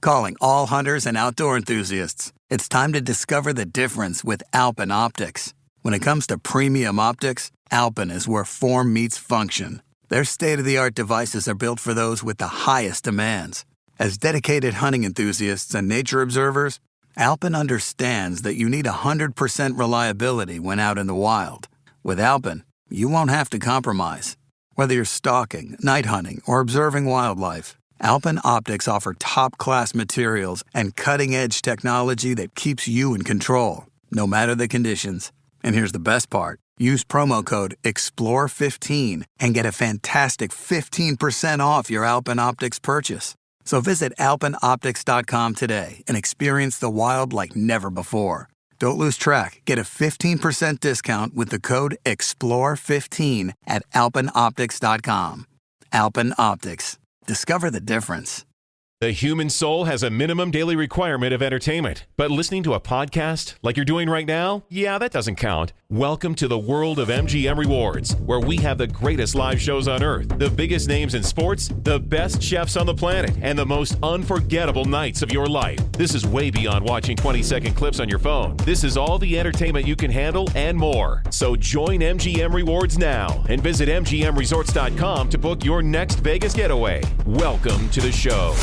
Calling all hunters and outdoor enthusiasts. It's time to discover the difference with Alpine Optics. When it comes to premium optics, Alpine is where form meets function. Their state-of-the-art devices are built for those with the highest demands. As dedicated hunting enthusiasts and nature observers, Alpine understands that you need 100% reliability when out in the wild. With Alpine, you won't have to compromise. Whether you're stalking, night hunting, or observing wildlife, Alpine Optics offer top-class materials and cutting-edge technology that keeps you in control, no matter the conditions. And here's the best part. Use promo code EXPLORE15 and get a fantastic 15% off your Alpine Optics purchase. So visit alpineoptics.com today and experience the wild like never before. Don't lose track. Get a 15% discount with the code EXPLORE15 at alpineoptics.com. Alpine Optics. Discover the difference. The human soul has a minimum daily requirement of entertainment, but listening to a podcast like you're doing right now, yeah, that doesn't count. Welcome to the world of MGM Rewards, where we have the greatest live shows on earth, the biggest names in sports, the best chefs on the planet, and the most unforgettable nights of your life. This is way beyond watching 20-second clips on your phone. This is all the entertainment you can handle and more. So join MGM Rewards now and visit MGMResorts.com to book your next Vegas getaway. Welcome to the show.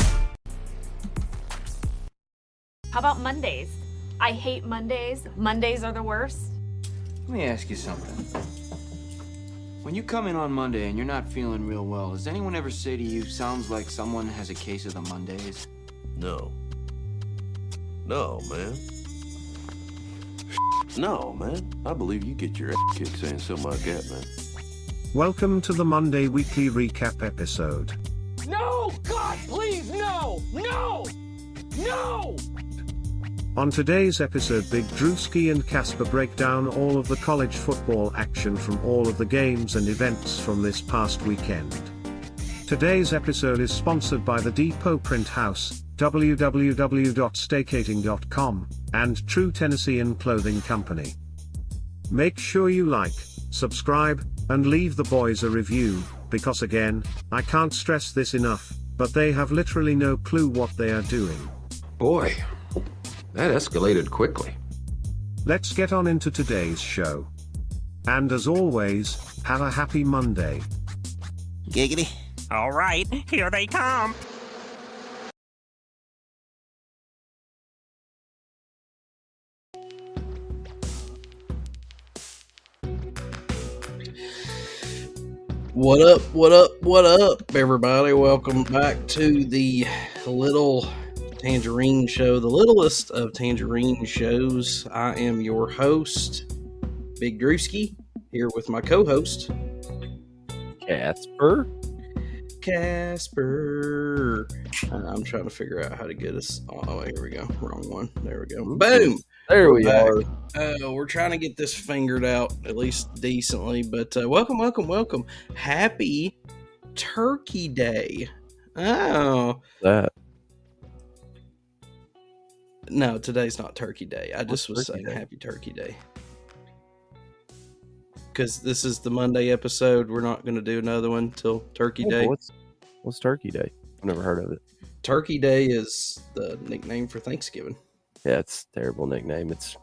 How about Mondays? I hate Mondays. Mondays are the worst. Let me ask you something. When you come in on Monday and you're not feeling real well, does anyone ever say to you, sounds like someone has a case of the Mondays? No. No, man. No, man. I believe you get your ass kicked saying something like that, man. Welcome to the Monday Weekly Recap episode. No! God, please, no! No! No! On today's episode, Big Drewski and Casper break down all of the college football action from all of the games and events from this past weekend. Today's episode is sponsored by the Depot Print House, www.staycating.com, and True Tennessean Clothing Company. Make sure you like, subscribe, and leave the boys a review, because again, I can't stress this enough, but they have literally no clue what they are doing. Boy, that escalated quickly. Let's get on into today's show. And as always, have a happy Monday. Giggity. All right, here they come. What up, what up, what up, everybody? Welcome back to the Little Tangerine Show, the littlest of Tangerine shows. I am your host, Big Drewski, here with my co-host, Casper. I'm trying to figure out how to get us. Oh, here we go. Wrong one. There we go. Boom. There we are. We're trying to get this fingered out at least decently, but welcome. Happy Turkey Day. Oh. That. No, today's not Turkey Day. I just was saying Day? Happy Turkey Day. Because this is the Monday episode. We're not going to do another one till Turkey Day. What's Turkey Day? I've never heard of it. Turkey Day is the nickname for Thanksgiving. Yeah, it's a terrible nickname. It's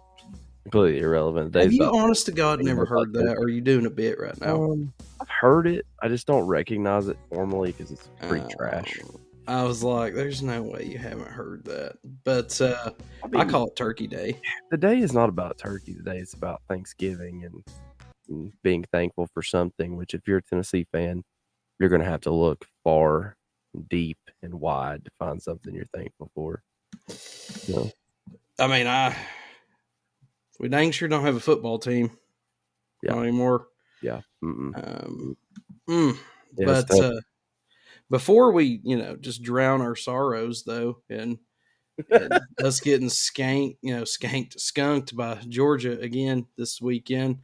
completely irrelevant. Have you, honest to God, never heard that? Or are you doing a bit right now? I've heard it. I just don't recognize it formally because it's pretty trash. I was like, there's no way you haven't heard that. But I call it Turkey Day. The day is not about turkey. The day is about Thanksgiving and being thankful for something, which if you're a Tennessee fan, you're going to have to look far, deep, and wide to find something you're thankful for. So, I mean, we dang sure don't have a football team not anymore. Yeah. But before we, just drown our sorrows, though, and us getting skunked by Georgia again this weekend.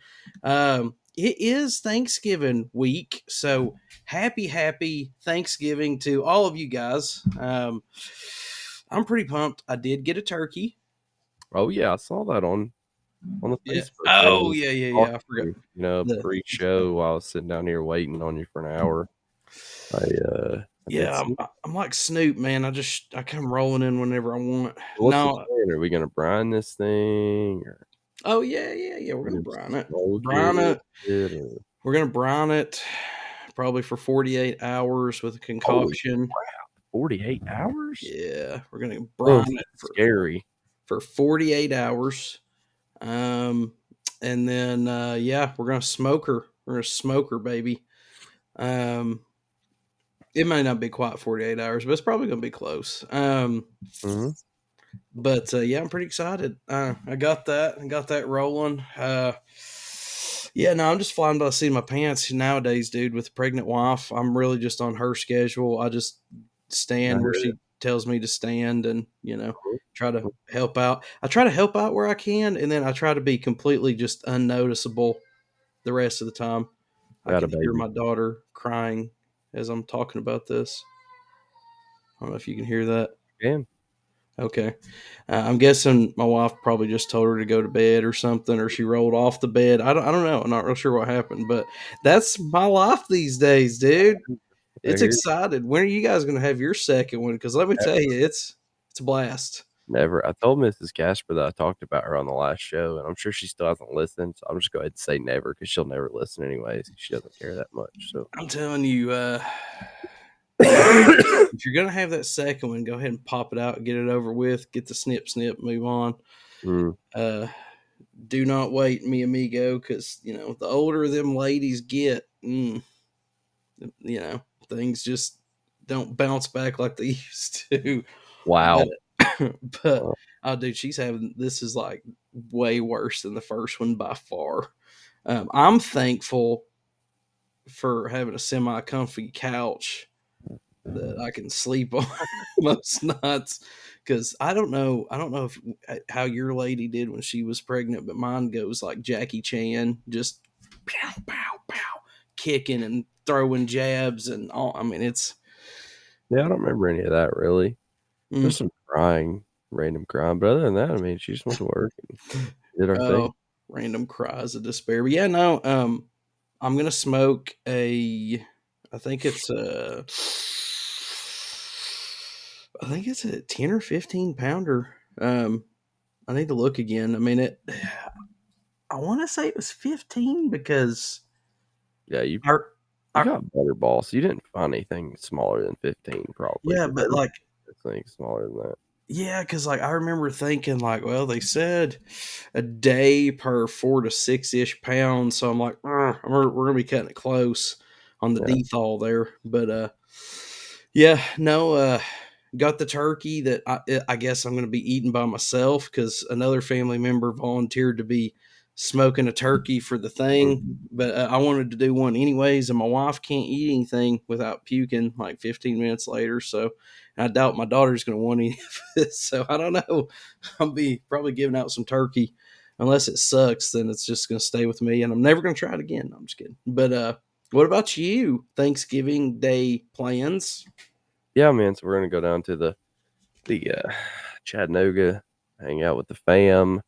It is Thanksgiving week, so happy Thanksgiving to all of you guys. I'm pretty pumped. I did get a turkey. Oh yeah, I saw that on the Facebook. Oh yeah. I forgot. Pre-show while I was sitting down here waiting on you for an hour. Yeah, I'm like Snoop, man. I come rolling in whenever I want. What's the No. plan? Are we gonna brine this thing, or Oh yeah. We're gonna brine it. smoke Brine it. it, or We're gonna brine it probably for 48 hours with a holy concoction. crap, 48 hours? Yeah, we're gonna Oh, brine it scary. for 48 hours. And then yeah, we're gonna smoke her. We're gonna smoke her, baby. It may not be quite 48 hours, but it's probably gonna be close. Mhm. But yeah, I'm pretty excited. I got that rolling. Yeah, no, I'm just flying by the seat of my pants nowadays, dude. With a pregnant wife, I'm really just on her schedule. I just stand where she tells me to stand, and try to help out. I try to help out where I can, and then I try to be completely just unnoticeable the rest of the time. I Got a can hear baby. my daughter crying as I'm talking about this. I don't know if you can hear that. Can. Okay. I'm guessing my wife probably just told her to go to bed or something, or she rolled off the bed. I don't know. I'm not real sure what happened, but that's my life these days, dude. I It's hear you. excited. When are you guys going to have your second one? Because let me tell you, it's a blast. Never. I told Mrs. Casper that I talked about her on the last show, and I'm sure she still hasn't listened. So I'm just going to say never, because she'll never listen anyways. She doesn't care that much. So I'm telling you, if you're going to have that second one, go ahead and pop it out, get it over with, get the snip, move on. Do not wait, mi amigo, because the older them ladies get, things just don't bounce back like they used to. wow. But oh, dude, this is like way worse than the first one by far. I'm thankful for having a semi-comfy couch that I can sleep on most nights, because I don't know if how your lady did when she was pregnant, but mine goes like Jackie Chan, just pow pow pow, kicking and throwing jabs and all. I mean, it's Yeah, I don't remember any of that really. Just some crying, random crying. But other than that, I mean, she just went to work and did her thing. Random cries of despair. But yeah, no, I'm gonna smoke I think it's a 10 or 15 pounder. I need to look again. I mean, I want to say it was 15 because Yeah, you got Butterball, so you didn't find anything smaller than 15, probably. Yeah, but like, thing smaller than that. Yeah, because like I remember thinking like, well, they said a day per 4 to 6 ish pounds, so I'm like, we're gonna be cutting it close on the dethal there. But yeah, no, got the turkey that I guess I'm gonna be eating by myself, because another family member volunteered to be smoking a turkey for the thing, but I wanted to do one anyways, and my wife can't eat anything without puking like 15 minutes later, so I doubt my daughter's going to want any of this, so I don't know. I'll be probably giving out some turkey. Unless it sucks, then it's just going to stay with me, and I'm never going to try it again. No, I'm just kidding. But what about you? Thanksgiving Day plans? Yeah, man. So we're gonna go down to the Chattanooga, hang out with the fam.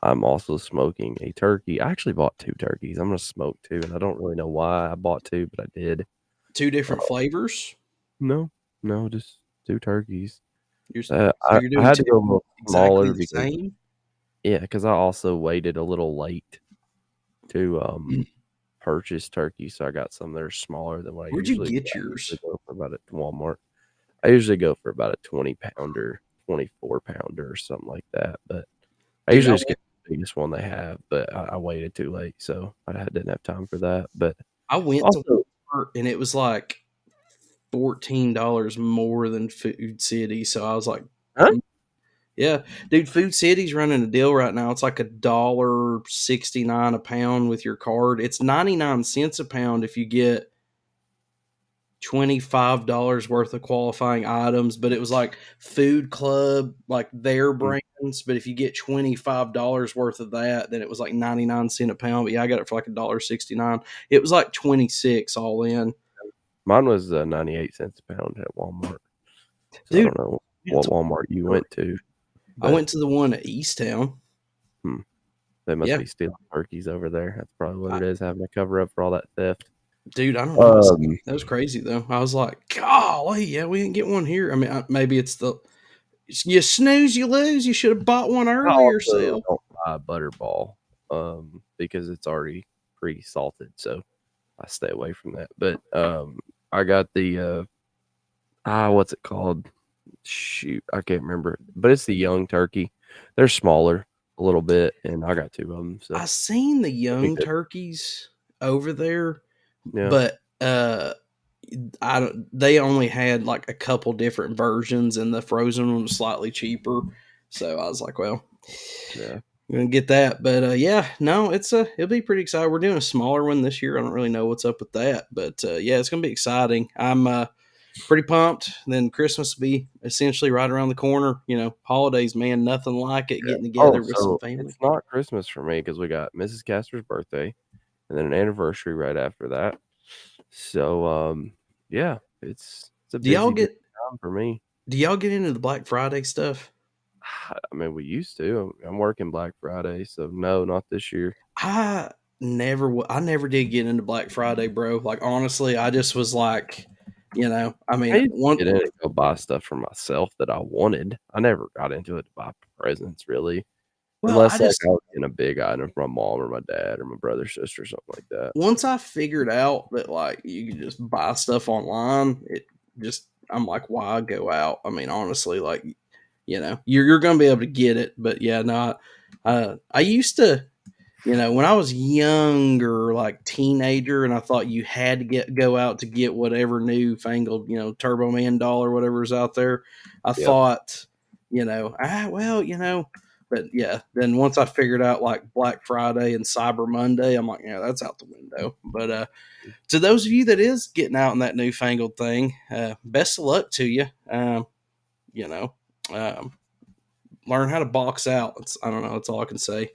I'm also smoking a turkey. I actually bought 2 turkeys. I'm gonna smoke 2, and I don't really know why I bought 2, but I did. 2 different flavors? No, just 2 turkeys. So I you're doing had to 2 go a little exactly smaller the because same? because I also waited a little late to purchase turkey, so I got some that are smaller than what I Where'd you usually get I yours? usually go for about at Walmart. I usually go for about a 20 pounder, 24 pounder, or something like that. But I Dude, usually just get the biggest one they have. But I waited too late, so I didn't have time for that. But I went to also, Walmart and it was like $14 more than Food City, so I was like, huh? yeah, dude, Food City's running a deal right now. It's like $1.69 a pound with your card. It's 99 cents a pound if you get $25 worth of qualifying items, but it was like Food Club, like their brands. But if you get $25 worth of that, then it was like 99 cents a pound. But yeah, I got it for like $1.69. It was like 26 all in. Mine was 98 cents a pound at Walmart. So Dude, I don't know what Walmart you went to. I went to the one at Easttown. They must Yeah. be stealing turkeys over there. That's probably what it is, having to cover up for all that theft. Dude, I don't know. Um, That was crazy though. I was like, golly, yeah, we didn't get one here. I mean, maybe it's you snooze, you lose. You should have bought one I earlier, also Sal. don't buy a Butterball because it's already pre-salted, so I stay away from that. But I got the what's it called? Shoot, I can't remember, but it's the young turkey. They're smaller a little bit, and I got 2 of them. So I seen the it'd be young good. turkeys over there, Yeah, but I don't. They only had like a couple different versions, and the frozen one was slightly cheaper. So I was like, well, yeah. I'm gonna get that. But yeah, no, it'll be pretty exciting. We're doing a smaller one this year. I don't really know what's up with that, but yeah, it's gonna be exciting. I'm pretty pumped. Then Christmas will be essentially right around the corner. You know, holidays, man, nothing like it. Yeah. Getting Oh, together with some so family. it's not Christmas for me because we got Mrs. Castor's birthday and then an anniversary right after that. So yeah, it's a Do y'all busy get time for me. Do y'all get into the Black Friday stuff? I mean, we used to. I'm working Black Friday, so no, not this year. I I never did get into Black Friday, bro. Like honestly, I just was like, I I mean, used one to get in and go buy stuff for myself that I wanted. I never got into it to buy presents really, well, I unless like just I was getting a big item from my mom or my dad or my brother, sister, or something like that. once I figured out that like you can just buy stuff online, it just I'm like, why go out? I mean, honestly, like you're gonna be able to get it, but yeah, no, I used to. When I was younger, like teenager, and I thought you had to go out to get whatever newfangled, Turbo Man doll or whatever's out there. I Yep. thought, but yeah, then once I figured out like Black Friday and Cyber Monday, I'm like, yeah, that's out the window. But to those of you that is getting out in that newfangled thing, best of luck to you. You know, um, learn how to box out. I don't know. That's all I can say.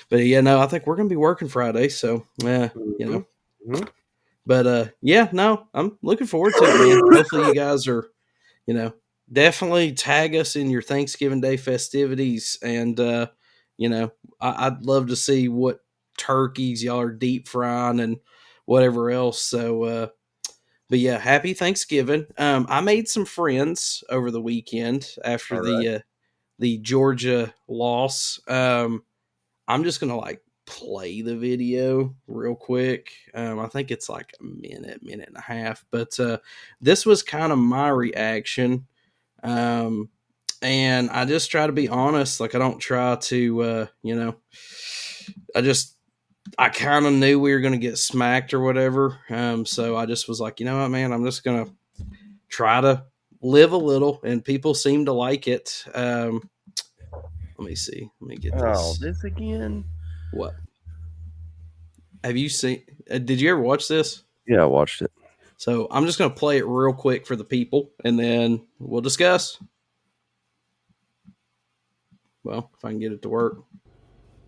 But yeah, no, I think we're gonna be working Friday, so yeah, Mhm. Mhm. But yeah, no, I'm looking forward to it, man. Hopefully, you guys are, you know, definitely tag us in your Thanksgiving Day festivities, and I'd love to see what turkeys y'all are deep frying and whatever else. So, but yeah, happy Thanksgiving. I made some friends over the weekend after All right. the Georgia loss. I'm just gonna like play the video real quick. I think it's like a minute and a half, but this was kind of my reaction. Um, and I just try to be honest. Like I don't try to, I just I kind of knew we were gonna get smacked or whatever. So I just was like, you know what, man, I'm just gonna try to live a little, and people seem to like it. Let me see. Let me get Oh, this. this again? What? Have you seen? Did you ever watch this? Yeah, I watched it. So I'm just going to play it real quick for the people, and then we'll discuss. Well, if I can get it to work.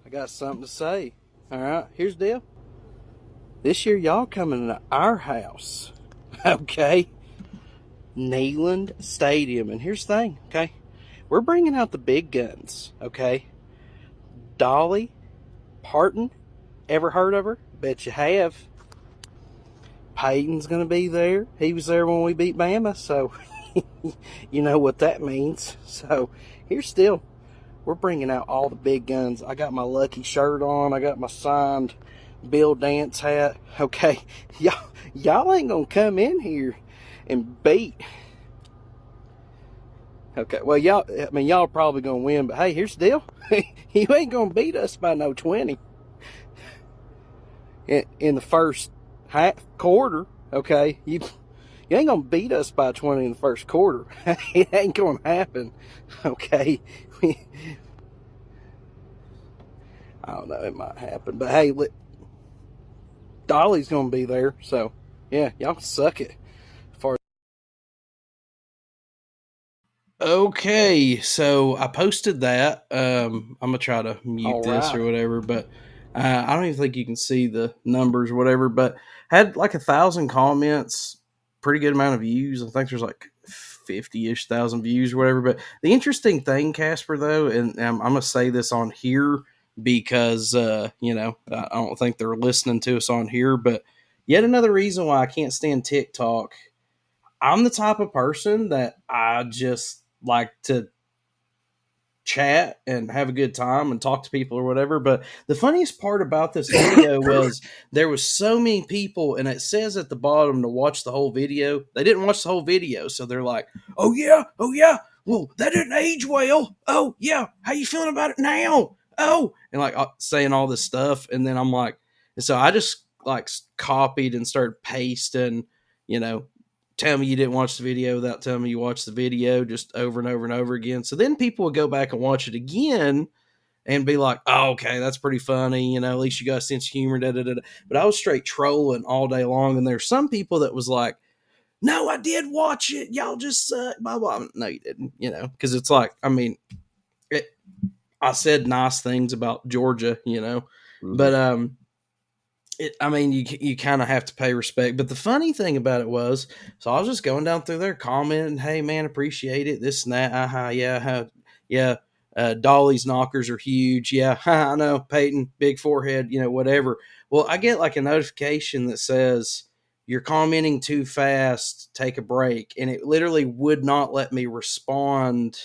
I got something to say. All right, here's the deal. This year, y'all coming to our house, okay? Neyland Stadium, and here's the thing, okay? We're bringing out the big guns, okay? Dolly, Parton, ever heard of her? Bet you have. Peyton's going to be there. He was there when we beat Bama, so you know what that means. So here's still, we're bringing out all the big guns. I got my lucky shirt on. I got my signed Bill Dance hat. Okay, y'all ain't going to come in here and beat. Okay, well, y'all probably going to win, but hey, here's the deal. You ain't going to beat us by no 20 in the first half quarter. Okay, you ain't gonna beat us by 20 in the first quarter. It ain't gonna happen. Okay, I don't know, it might happen, but hey, Dolly's gonna be there, so yeah, y'all suck it. Okay, so I posted that. I'm gonna try to mute this or whatever, but I don't even think you can see the numbers or whatever. But had like 1,000 comments, pretty good amount of views. I think there's like 50-ish thousand views or whatever. But the interesting thing, Casper, though, and I'm gonna say this on here because I don't think they're listening to us on here, but yet another reason why I can't stand TikTok. I'm the type of person that I just like to chat and have a good time and talk to people or whatever. But the funniest part about this video was there was so many people, and it says at the bottom to watch the whole video. They didn't watch the whole video, so they're like, oh yeah, well, that didn't age well. Oh yeah, how you feeling about it now? Oh, and like saying all this stuff. And then I'm like, and so I just like copied and started pasting, you know, tell me you didn't watch the video without telling me you watched the video, just over and over and over again. So then people would go back and watch it again and be like, oh, okay, that's pretty funny. At least you got a sense of humor. Da, da, da, da. But I was straight trolling all day long. And there's some people that was like, no, I did watch it. Y'all just suck. Blah, blah. No, you didn't, because it's like, I mean, I said nice things about Georgia, but, you kind of have to pay respect. But the funny thing about it was, so I was just going down through there commenting, hey, man, appreciate it, this and that. Yeah. Dolly's knockers are huge. Yeah, I know. Peyton, big forehead, whatever. Well, I get like a notification that says, you're commenting too fast, take a break. And it literally would not let me respond.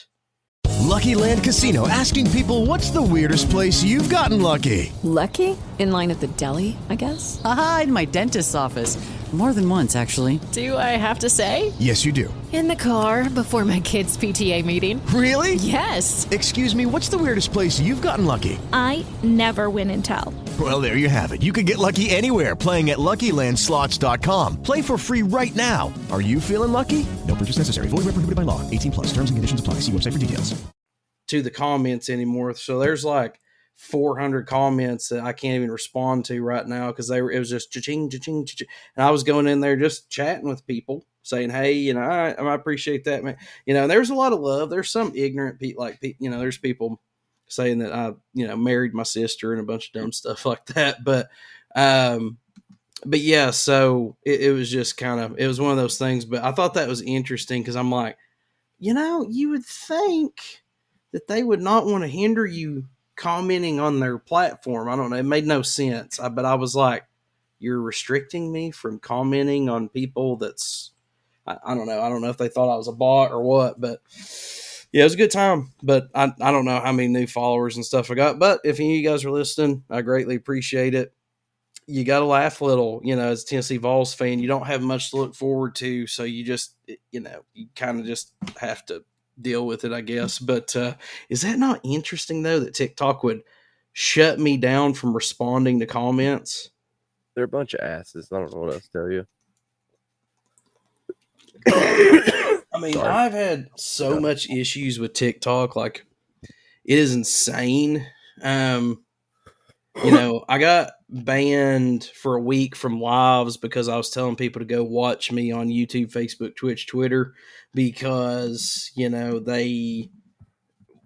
Lucky Land Casino, asking people, what's the weirdest place you've gotten lucky? Lucky? In line at the deli, I guess? Aha, in my dentist's office. More than once, actually. Do I have to say? Yes, you do. In the car before my kids' PTA meeting. Really? Yes. Excuse me, what's the weirdest place you've gotten lucky? I never win and tell. Well, there you have it. You can get lucky anywhere, playing at LuckyLandSlots.com. Play for free right now. Are you feeling lucky? No purchase necessary. Void where prohibited by law. 18+. Terms and conditions apply. See website for details. To the comments anymore. So there's like 400 comments that I can't even respond to right now because it was just cha-ching, cha-ching, cha-ching. And I was going in there just chatting with people saying, hey, I appreciate that, man. There's a lot of love. There's some ignorant people, there's people saying that I, married my sister and a bunch of dumb stuff like that. But yeah, so it was just it was one of those things, but I thought that was interesting because I'm like, you would think that they would not want to hinder you commenting on their platform. I don't know. It made no sense. But I was like, you're restricting me from commenting on people that's, I don't know. I don't know if they thought I was a bot or what, but yeah, it was a good time. But I don't know how many new followers and stuff I got. But if any of you guys are listening, I greatly appreciate it. You got to laugh a little, as a Tennessee Vols fan, you don't have much to look forward to. So you just, you kind of just have to deal with it, I guess. But is that not interesting, though, that TikTok would shut me down from responding to comments? They're a bunch of asses. I don't know what else to tell you. I mean, sorry. I've had so much issues with TikTok. Like, it is insane. I got banned for a week from lives because I was telling people to go watch me on YouTube, Facebook, Twitch, Twitter, because, they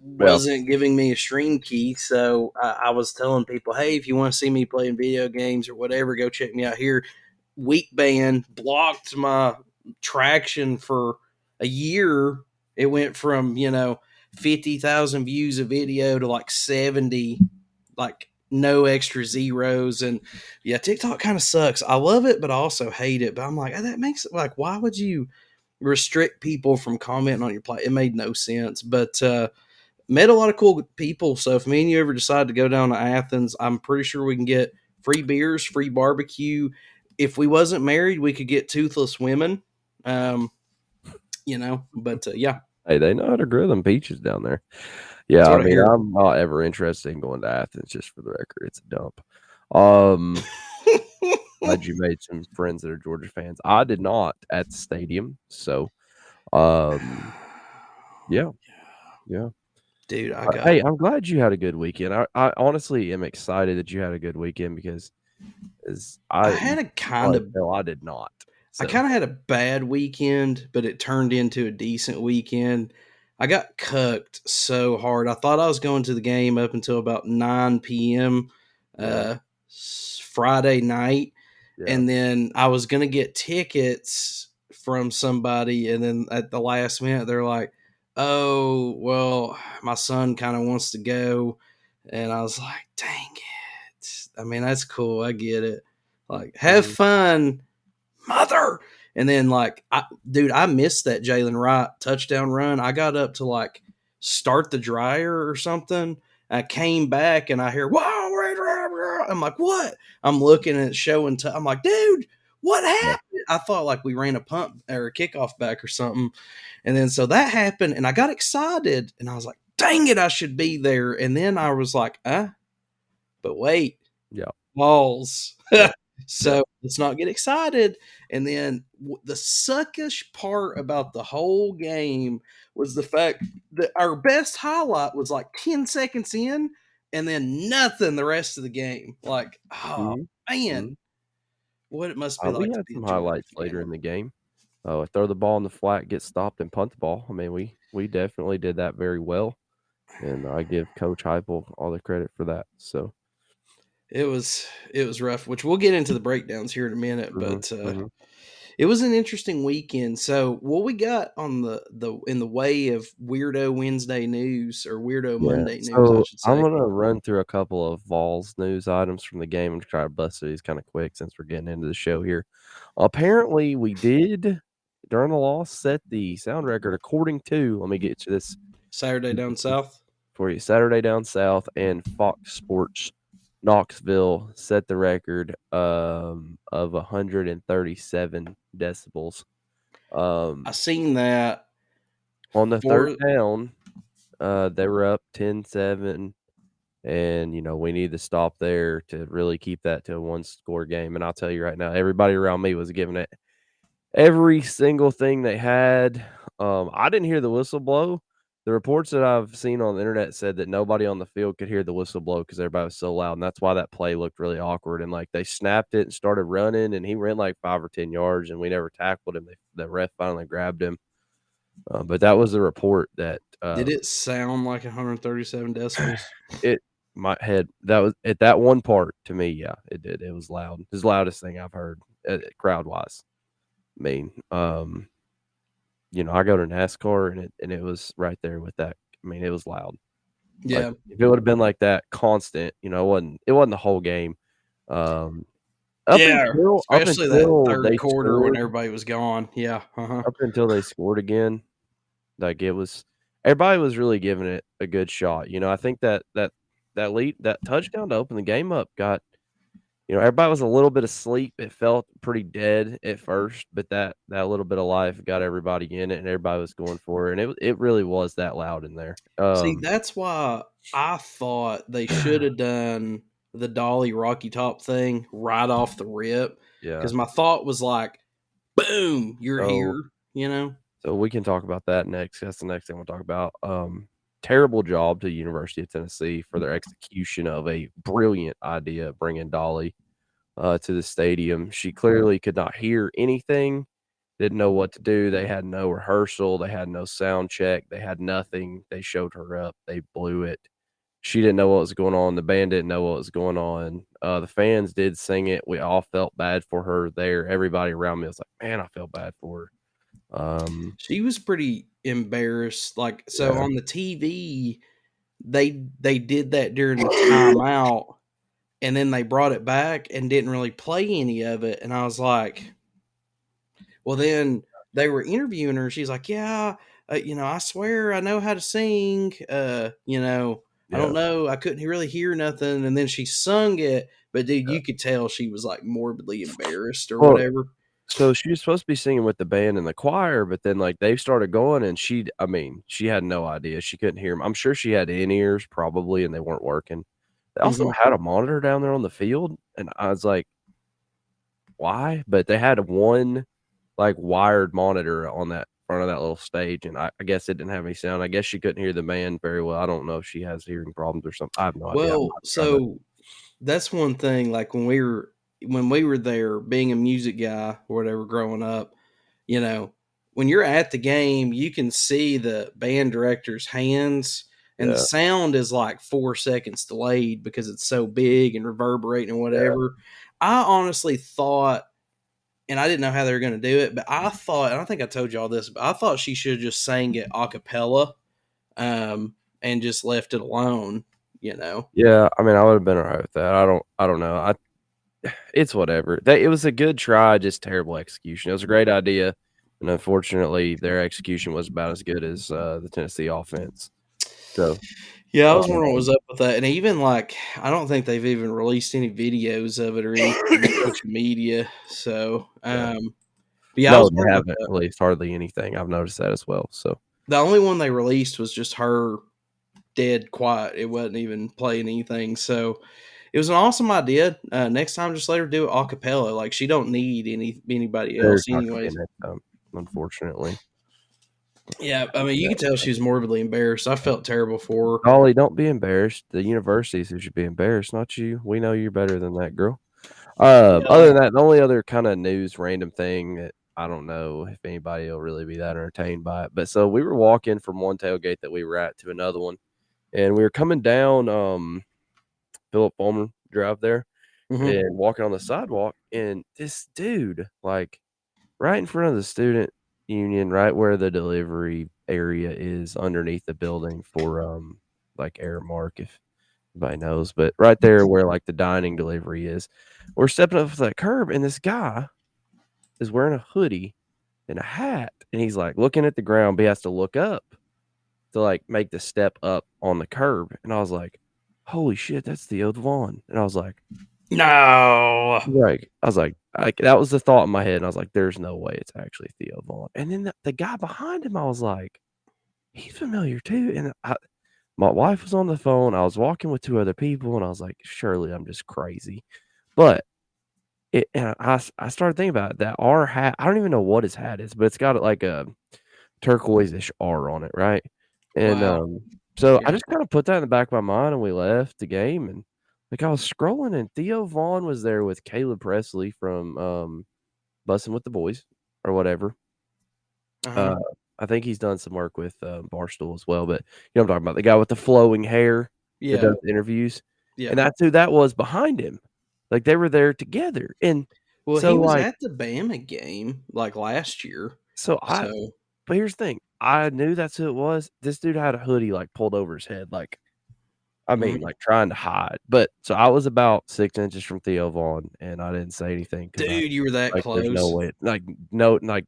wasn't giving me a stream key. So I was telling people, hey, if you want to see me playing video games or whatever, go check me out here. Week ban, blocked my traction for a year. It went from, 50,000 views a video to like 70, like no extra zeros. And yeah, TikTok kind of sucks. I love it, but I also hate it. But I'm like, that makes it like, why would you restrict people from commenting on your play? It made no sense. But met a lot of cool people. So if me and you ever decide to go down to Athens, I'm pretty sure we can get free beers, free barbecue. If we wasn't married, we could get toothless women. But yeah. Hey, they know how to grow them peaches down there. Yeah, I mean, I'm not ever interested in going to Athens, just for the record. It's a dump. Glad you made some friends that are Georgia fans. I did not at the stadium. So, yeah. Dude, hey, I'm glad you had a good weekend. I honestly am excited that you had a good weekend because I had a kind of... No, I did not. So. I kind of had a bad weekend, but it turned into a decent weekend. I got cucked so hard. I thought I was going to the game up until about 9 p.m. Friday night. Yeah. And then I was going to get tickets from somebody. And then at the last minute, they're like, oh, well, my son kind of wants to go. And I was like, dang it. I mean, that's cool. I get it. Like, have fun, mother. And then, like, I missed that Jalen Wright touchdown run. I got up to, like, start the dryer or something. I came back and I hear, wow. I'm like, what? I'm looking at showing. I'm like, dude, what happened? I thought, like, we ran a punt or a kickoff back or something. And then so that happened, and I got excited, and I was like, dang it, I should be there. And then I was like, but wait. Yeah. Balls. Yeah. So let's not get excited. And then the suckish part about the whole game was the fact that our best highlight was like 10 seconds in, and then nothing the rest of the game. Like, oh, man. What it must be We like to had be some a Georgia highlights fan. later in the game. Throw the ball in the flat, get stopped, and punt the ball. I mean, we definitely did that very well, and I give Coach Heupel all the credit for that. So it was rough, which we'll get into the breakdowns here in a minute, but it was an interesting weekend. So what we got on the in the way of Weirdo Wednesday news or Weirdo Monday news, I should say. I'm gonna run through a couple of Vols news items from the game and try to bust through these kind of quick since we're getting into the show here. Apparently, we did during the loss set the sound record according to. Let me get you this. Saturday Down South for you. Saturday Down South and Fox Sports Knoxville set the record of 137 decibels. I seen that on the third down. They were up 10-7, and we need to stop there to really keep that to a one-score game. And I'll tell you right now, everybody around me was giving it every single thing they had. I didn't hear the whistle blow. The reports that I've seen on the internet said that nobody on the field could hear the whistle blow because everybody was so loud, and that's why that play looked really awkward. And, like, they snapped it and started running, and he ran like 5 or 10 yards, and we never tackled him. The ref finally grabbed him. But that was the report that did it sound like 137 decibels? My head that was at that one part to me. Yeah, it did. It was loud. It's the loudest thing I've heard crowd wise. I mean, I go to NASCAR and it was right there with that. I mean, it was loud. Yeah. Like, if it would have been like that constant, it wasn't the whole game. Especially until that third quarter scored, when everybody was gone. Yeah. Up until they scored again, like everybody was really giving it a good shot. I think that touchdown to open the game up got, everybody was a little bit asleep. It felt pretty dead at first, but that little bit of life got everybody in it, and everybody was going for it, and it really was that loud in there. See, that's why I thought they should have done the Dolly Rocky Top thing right off the rip. Yeah. Because my thought was like, boom, you're here, So we can talk about that next. That's the next thing we'll talk about. Terrible job to the University of Tennessee for their execution of a brilliant idea bringing Dolly to the stadium. She clearly could not hear anything, didn't know what to do. They had no rehearsal. They had no sound check. They had nothing. They showed her up. They blew it. She didn't know what was going on. The band didn't know what was going on. The fans did sing it. We all felt bad for her there. Everybody around me was like, man, I felt bad for her. She was pretty embarrassed. Like, so on the TV, they did that during the timeout, and then they brought it back and didn't really play any of it. And I was like, well, then they were interviewing her. She's like, yeah, I swear I know how to sing. I don't know. I couldn't really hear nothing. And then she sung it, but dude, you could tell she was like morbidly embarrassed or whatever. So she was supposed to be singing with the band and the choir, but then like they started going and she had no idea. She couldn't hear them. I'm sure she had in-ears probably and they weren't working. They also had a monitor down there on the field, and I was like, why? But they had one like wired monitor on that front of that little stage, and I guess it didn't have any sound. I guess she couldn't hear the band very well. I don't know if she has hearing problems or something. I have no idea. Well, so that's one thing. Like when we were there, being a music guy or whatever, growing up, when you're at the game, you can see the band director's hands, and the sound is like 4 seconds delayed because it's so big and reverberating and whatever. I honestly thought, and I didn't know how they were going to do it, but I thought, and I think I told you all this, but I thought she should have just sang it a cappella, and just left it alone. Yeah, I mean, I would have been all right with that. I don't know. it's whatever. It was a good try, just terrible execution. It was a great idea, and unfortunately, their execution was about as good as the Tennessee offense. So, Yeah, I was wondering what was up with that, and even like I don't think they've even released any videos of it or anything on social media. So, but yeah, I no, was they wondering about haven't that. released hardly anything. I've noticed that as well. So, The only one they released was just her dead quiet. It wasn't even playing anything. So it was an awesome idea. Next time, just let her do it a cappella. Like she don't need anybody there's else, not going to be anyways. a next time, unfortunately. Yeah, I mean, you can tell she was morbidly embarrassed. I felt terrible for her. Dolly, don't be embarrassed. The universities who should be embarrassed, not you. We know you're better than that, girl. Other than that, the only other kind of news random thing that I don't know if anybody will really be that entertained by it. But so we were walking from one tailgate that we were at to another one, and we were coming down Philip Fulmer Drive there and walking on the sidewalk, and this dude, like right in front of the student union, right where the delivery area is underneath the building for like Airmark, if anybody knows, but right there where like the dining delivery is, we're stepping up to that curb, and this guy is wearing a hoodie and a hat, and he's like looking at the ground, but he has to look up to like make the step up on the curb. And I was like, holy shit, that's Theo Vaughn. And I was like, no. Right. I was like, that was the thought in my head. And I was like, there's no way it's actually Theo Vaughn. And then the guy behind him, I was like, he's familiar too. And my wife was on the phone. I was walking with two other people, and I was like, surely I'm just crazy. But I started thinking about it, that our hat. I don't even know what his hat is, but it's got like a turquoise-ish R on it, right? And Wow. so I just kind of put that in the back of my mind, and we left the game. And like I was scrolling, and Theo Vaughn was there with Caleb Presley from Bussin' with the Boys or whatever. I think he's done some work with Barstool as well, but you know what I'm talking about, the guy with the flowing hair that Yeah. does interviews. Yeah. And that's who that was behind him. Like they were there together. And Well, so he was like at the Bama game like last year. but here's the thing. I knew that's who it was. This dude had a hoodie like pulled over his head, like I mean, like trying to hide. But so I was about 6 inches from Theo Vaughn, and I didn't say anything because Dude, you were that there's no close. way, like no, like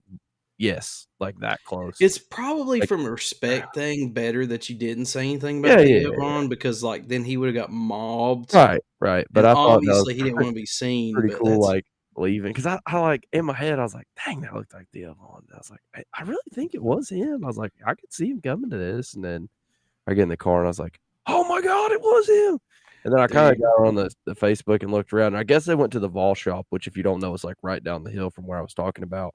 yes, like that close. It's probably Like, from a respect thing better that you didn't say anything yeah, about yeah, Theo yeah. Vaughn because like then he would have got mobbed. Right. But And I thought that was obviously he didn't want to be seen, pretty but cool, that's like leaving because I like in my head I was like, dang, that looked like Theo Vaughn. I was like, I really think it was him. I was like, I could see him coming to this, and then I get in the car and I was like, oh my god, it was him. And then I kind of dude. got on the Facebook and looked around. And I guess they went to the Vol Shop, which, if you don't know, is like right down the hill from where I was talking about,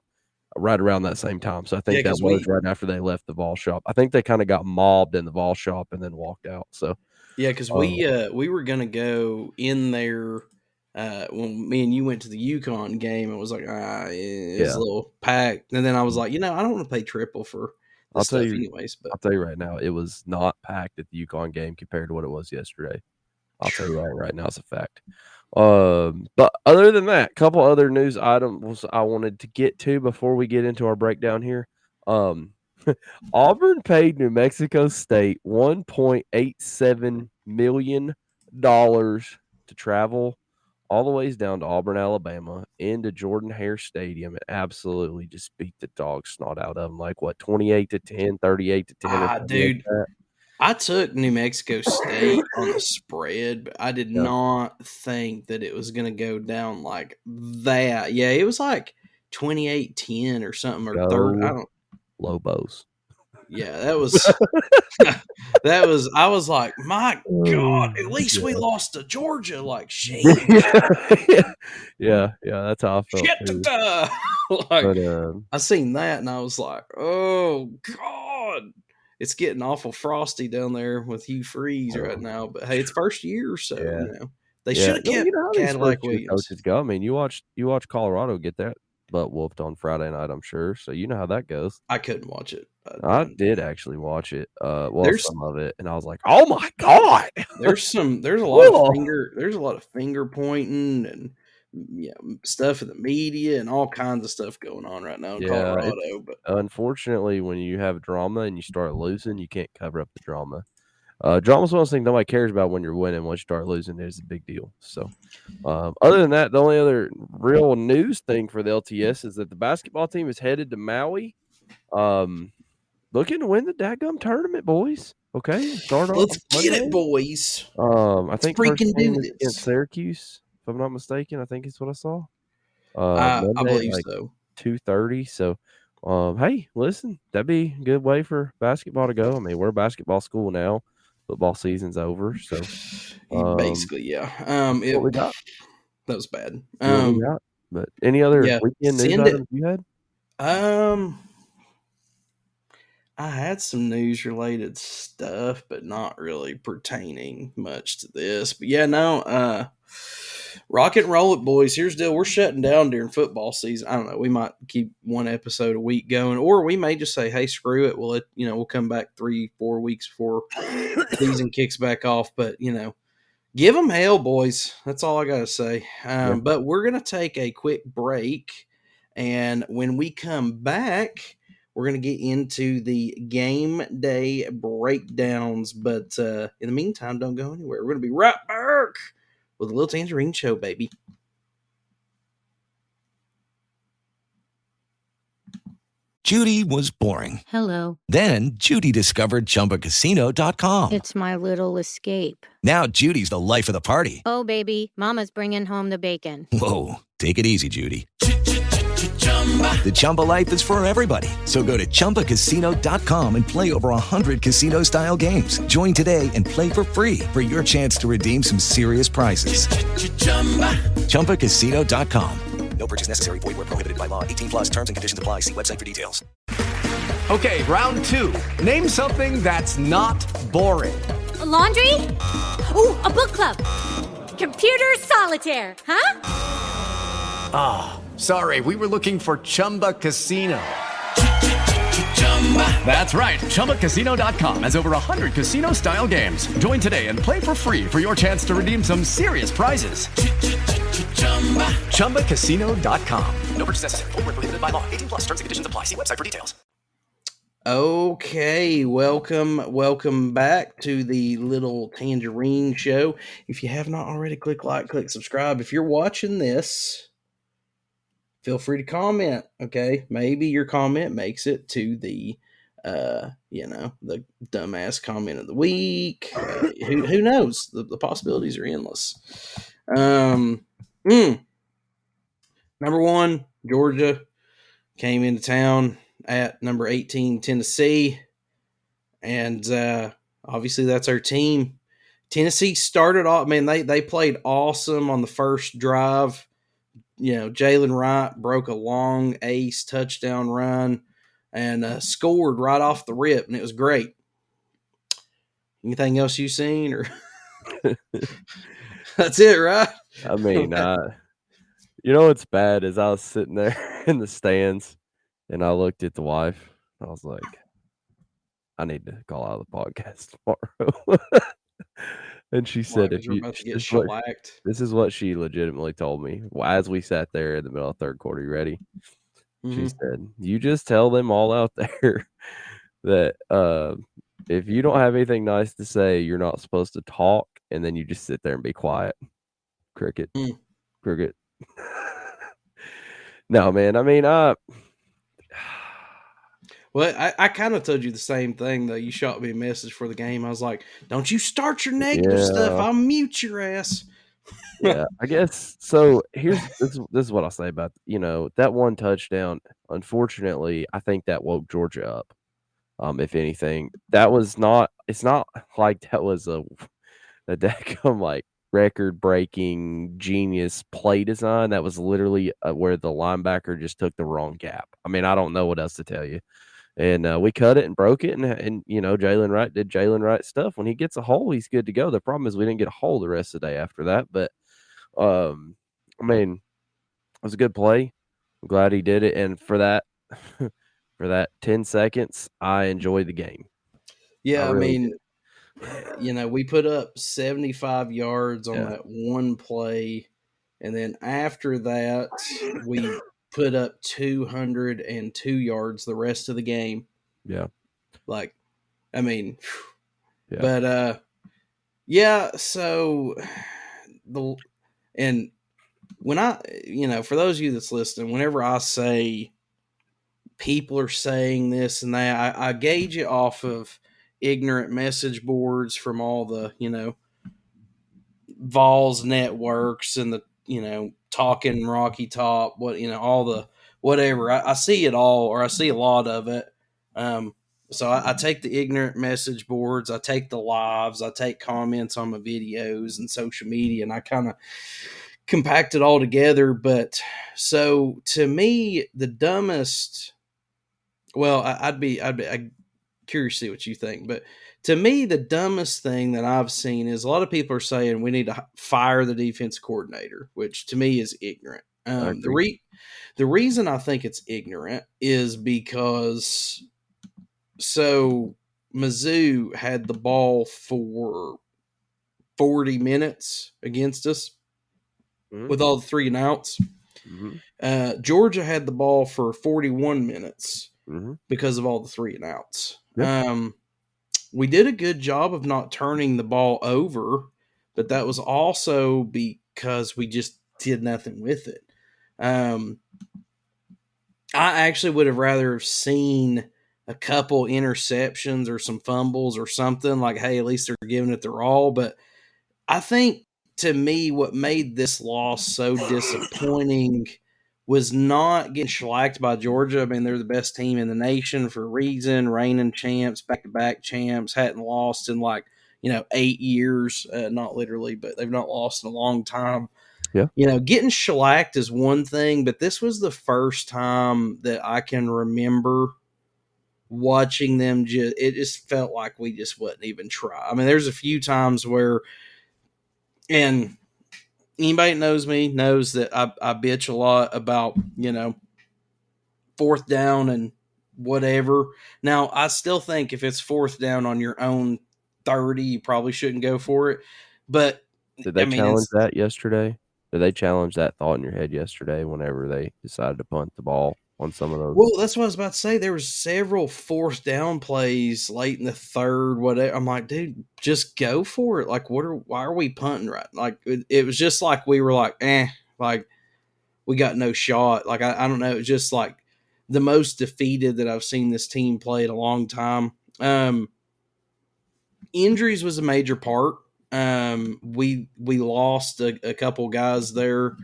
right around that same time. So I Yeah, think that 'cause was right after they left the Vol Shop. I think they kind of got mobbed in the Vol Shop and then walked out. So Yeah, because we were gonna go in there when me and you went to the UConn game. It was like it was yeah, a little packed, and then I was like, I don't want to pay triple for I'll this tell stuff, you, anyways. But I'll tell you right now, it was not packed at the UConn game compared to what it was yesterday. I'll tell you that right now, it's a fact. But other than that, a couple other news items I wanted to get to before we get into our breakdown here. Auburn paid New Mexico State $1.87 million to travel all the ways down to Auburn, Alabama, into Jordan Hare Stadium, and absolutely just beat the dog snot out of them. Like what, 28-10, 38-10, or something like dude, that. I took New Mexico State on the spread, but I did Yeah. not think that it was gonna go down like that. Yeah, it was like 28-10 or something, or third. I Go don't. Lobos. Yeah, that was that was. I was like, my God, at least we lost to Georgia. Like, shame. Yeah, that's how I felt too. Like, But I seen that and I was like, oh God, it's getting awful frosty down there with Hugh Freeze right now. But hey, it's first year, so they should have well, kept you know how these Cadillac first year Williams. coaches go. I mean, you watch Colorado get that butt whooped on Friday night, I'm sure. So you know how that goes. I couldn't watch it. I did actually watch it. There's some of it, and I was like, "Oh my god!" there's a lot of finger pointing and stuff in the media and all kinds of stuff going on right now in Yeah, it's Colorado. But unfortunately when you have drama and you start losing, you can't cover up the drama. Drama's one of those things nobody cares about when you're winning. Once you start losing, it's a big deal. So, other than that, the only other real news thing for the LTS is that the basketball team is headed to Maui, looking to win the dadgum tournament, boys. Okay, start off. Let's get Monday. it, boys. I think first freaking game do is against this. Syracuse, if I'm not mistaken. I think is what I saw. I Monday, believe like so. 2:30. So, hey, listen, that'd be a good way for basketball to go. I mean, we're a basketball school now. Football season's over, so Basically, yeah. what we got? That was bad. See what we got. But any other Yeah, weekend news send it. items you had? I had some news related stuff, but not really pertaining much to this. But yeah, no, rock and roll it, boys. Here's the deal. We're shutting down during football season. I don't know. We might keep one episode a week going, or we may just say, hey, screw it. We'll come back 3-4 weeks before season kicks back off. But, give them hell, boys. That's all I got to say. But we're going to take a quick break. And when we come back, we're going to get into the game day breakdowns. But in the meantime, don't go anywhere. We're going to be right back with a Little Tangerine Show, baby. Judy was boring. Hello. Then Judy discovered ChumbaCasino.com. It's my little escape. Now Judy's the life of the party. Oh, baby, mama's bringing home the bacon. Whoa, take it easy, Judy. The Chumba life is for everybody. So go to ChumbaCasino.com and play over 100 casino-style games. Join today and play for free for your chance to redeem some serious prizes. ChumbaCasino.com. No purchase necessary. Void where prohibited by law. 18 plus terms and conditions apply. See website for details. Okay, round two. Name something that's not boring. A laundry? Ooh, a book club. Computer solitaire, huh? Ah, sorry. We were looking for Chumba Casino. That's right. ChumbaCasino.com has over 100 casino-style games. Join today and play for free for your chance to redeem some serious prizes. ChumbaCasino.com. No purchase necessary. Void where prohibited by law. 18 plus terms and conditions apply. See website for details. Okay, welcome back to the Little Tangerine Show. If you have not already, click like, click subscribe. If you're watching this, feel free to comment, okay? Maybe your comment makes it to the, the dumbass comment of the week. Who knows? The possibilities are endless. Number 1, Georgia came into town at number 18, Tennessee. And obviously that's our team. Tennessee started off, man, they played awesome on the first drive. Jalen Wright broke a long ace touchdown run and scored right off the rip, and it was great. Anything else you seen? Or that's it, right? I mean, what's bad is I was sitting there in the stands, and I looked at the wife. I was like, I need to call out the podcast tomorrow. And she said, this is what she legitimately told me as we sat there in the middle of third quarter. You ready? Mm-hmm. She said, you just tell them all out there that if you don't have anything nice to say, you're not supposed to talk, and then you just sit there and be quiet. Cricket. Cricket. No, man. I mean, well, I kind of told you the same thing, though. You shot me a message for the game. I was like, don't you start your negative stuff. I'll mute your ass. Yeah, I guess. So this is what I'll say about, that one touchdown. Unfortunately, I think that woke Georgia up. If anything, it's not like that was a decom like record-breaking genius play design. That was literally where the linebacker just took the wrong gap. I mean, I don't know what else to tell you. And we cut it and broke it, and Jalen Wright did Jalen Wright stuff. When he gets a hole, he's good to go. The problem is we didn't get a hole the rest of the day after that. But I mean, it was a good play. I'm glad he did it, and for that 10 seconds, I enjoyed the game. Yeah, I mean, we put up 75 yards on that one play, and then after that, we put up 202 yards the rest of the game. Yeah. Like, I mean, Yeah. But yeah, so and when I, for those of you that's listening, whenever I say people are saying this and that, I gauge it off of ignorant message boards from all the, Vols networks and the, talking Rocky Top, all the whatever. I see it all, or I see a lot of it. So I take the ignorant message boards, I take the lives, I take comments on my videos and social media, and I kind of compact it all together. But so to me, the dumbest. Well, I'd curious to see what you think, but to me, the dumbest thing that I've seen is a lot of people are saying we need to fire the defense coordinator, which to me is ignorant. I agree. The reason I think it's ignorant is because Mizzou had the ball for 40 minutes against us with all the 3 and outs. Georgia had the ball for 41 minutes because of all the 3 and outs. Yeah. We did a good job of not turning the ball over, but that was also because we just did nothing with it. I actually would have rather have seen a couple interceptions or some fumbles or something like, hey, at least they're giving it their all. But I think, to me, what made this loss so disappointing was not getting shellacked by Georgia. I mean, they're the best team in the nation for a reason, reigning champs, back-to-back champs, hadn't lost in 8 years, not literally, but they've not lost in a long time. Yeah. Getting shellacked is one thing, but this was the first time that I can remember watching them. It just felt like we just wouldn't even try. I mean, there's a few times where, and anybody that knows me knows that I bitch a lot about, fourth down and whatever. Now, I still think if it's fourth down on your own 30, you probably shouldn't go for it. But Did they challenge that yesterday? Did they challenge that thought in your head yesterday whenever they decided to punt the ball on some of those? Well, that's what I was about to say. There was several fourth down plays late in the third, whatever. I'm like, dude, just go for it. Like, why are we punting right? Like, it was just like we were like, like we got no shot. Like, I don't know. It was just like the most defeated that I've seen this team play in a long time. Injuries was a major part. We lost a couple guys there.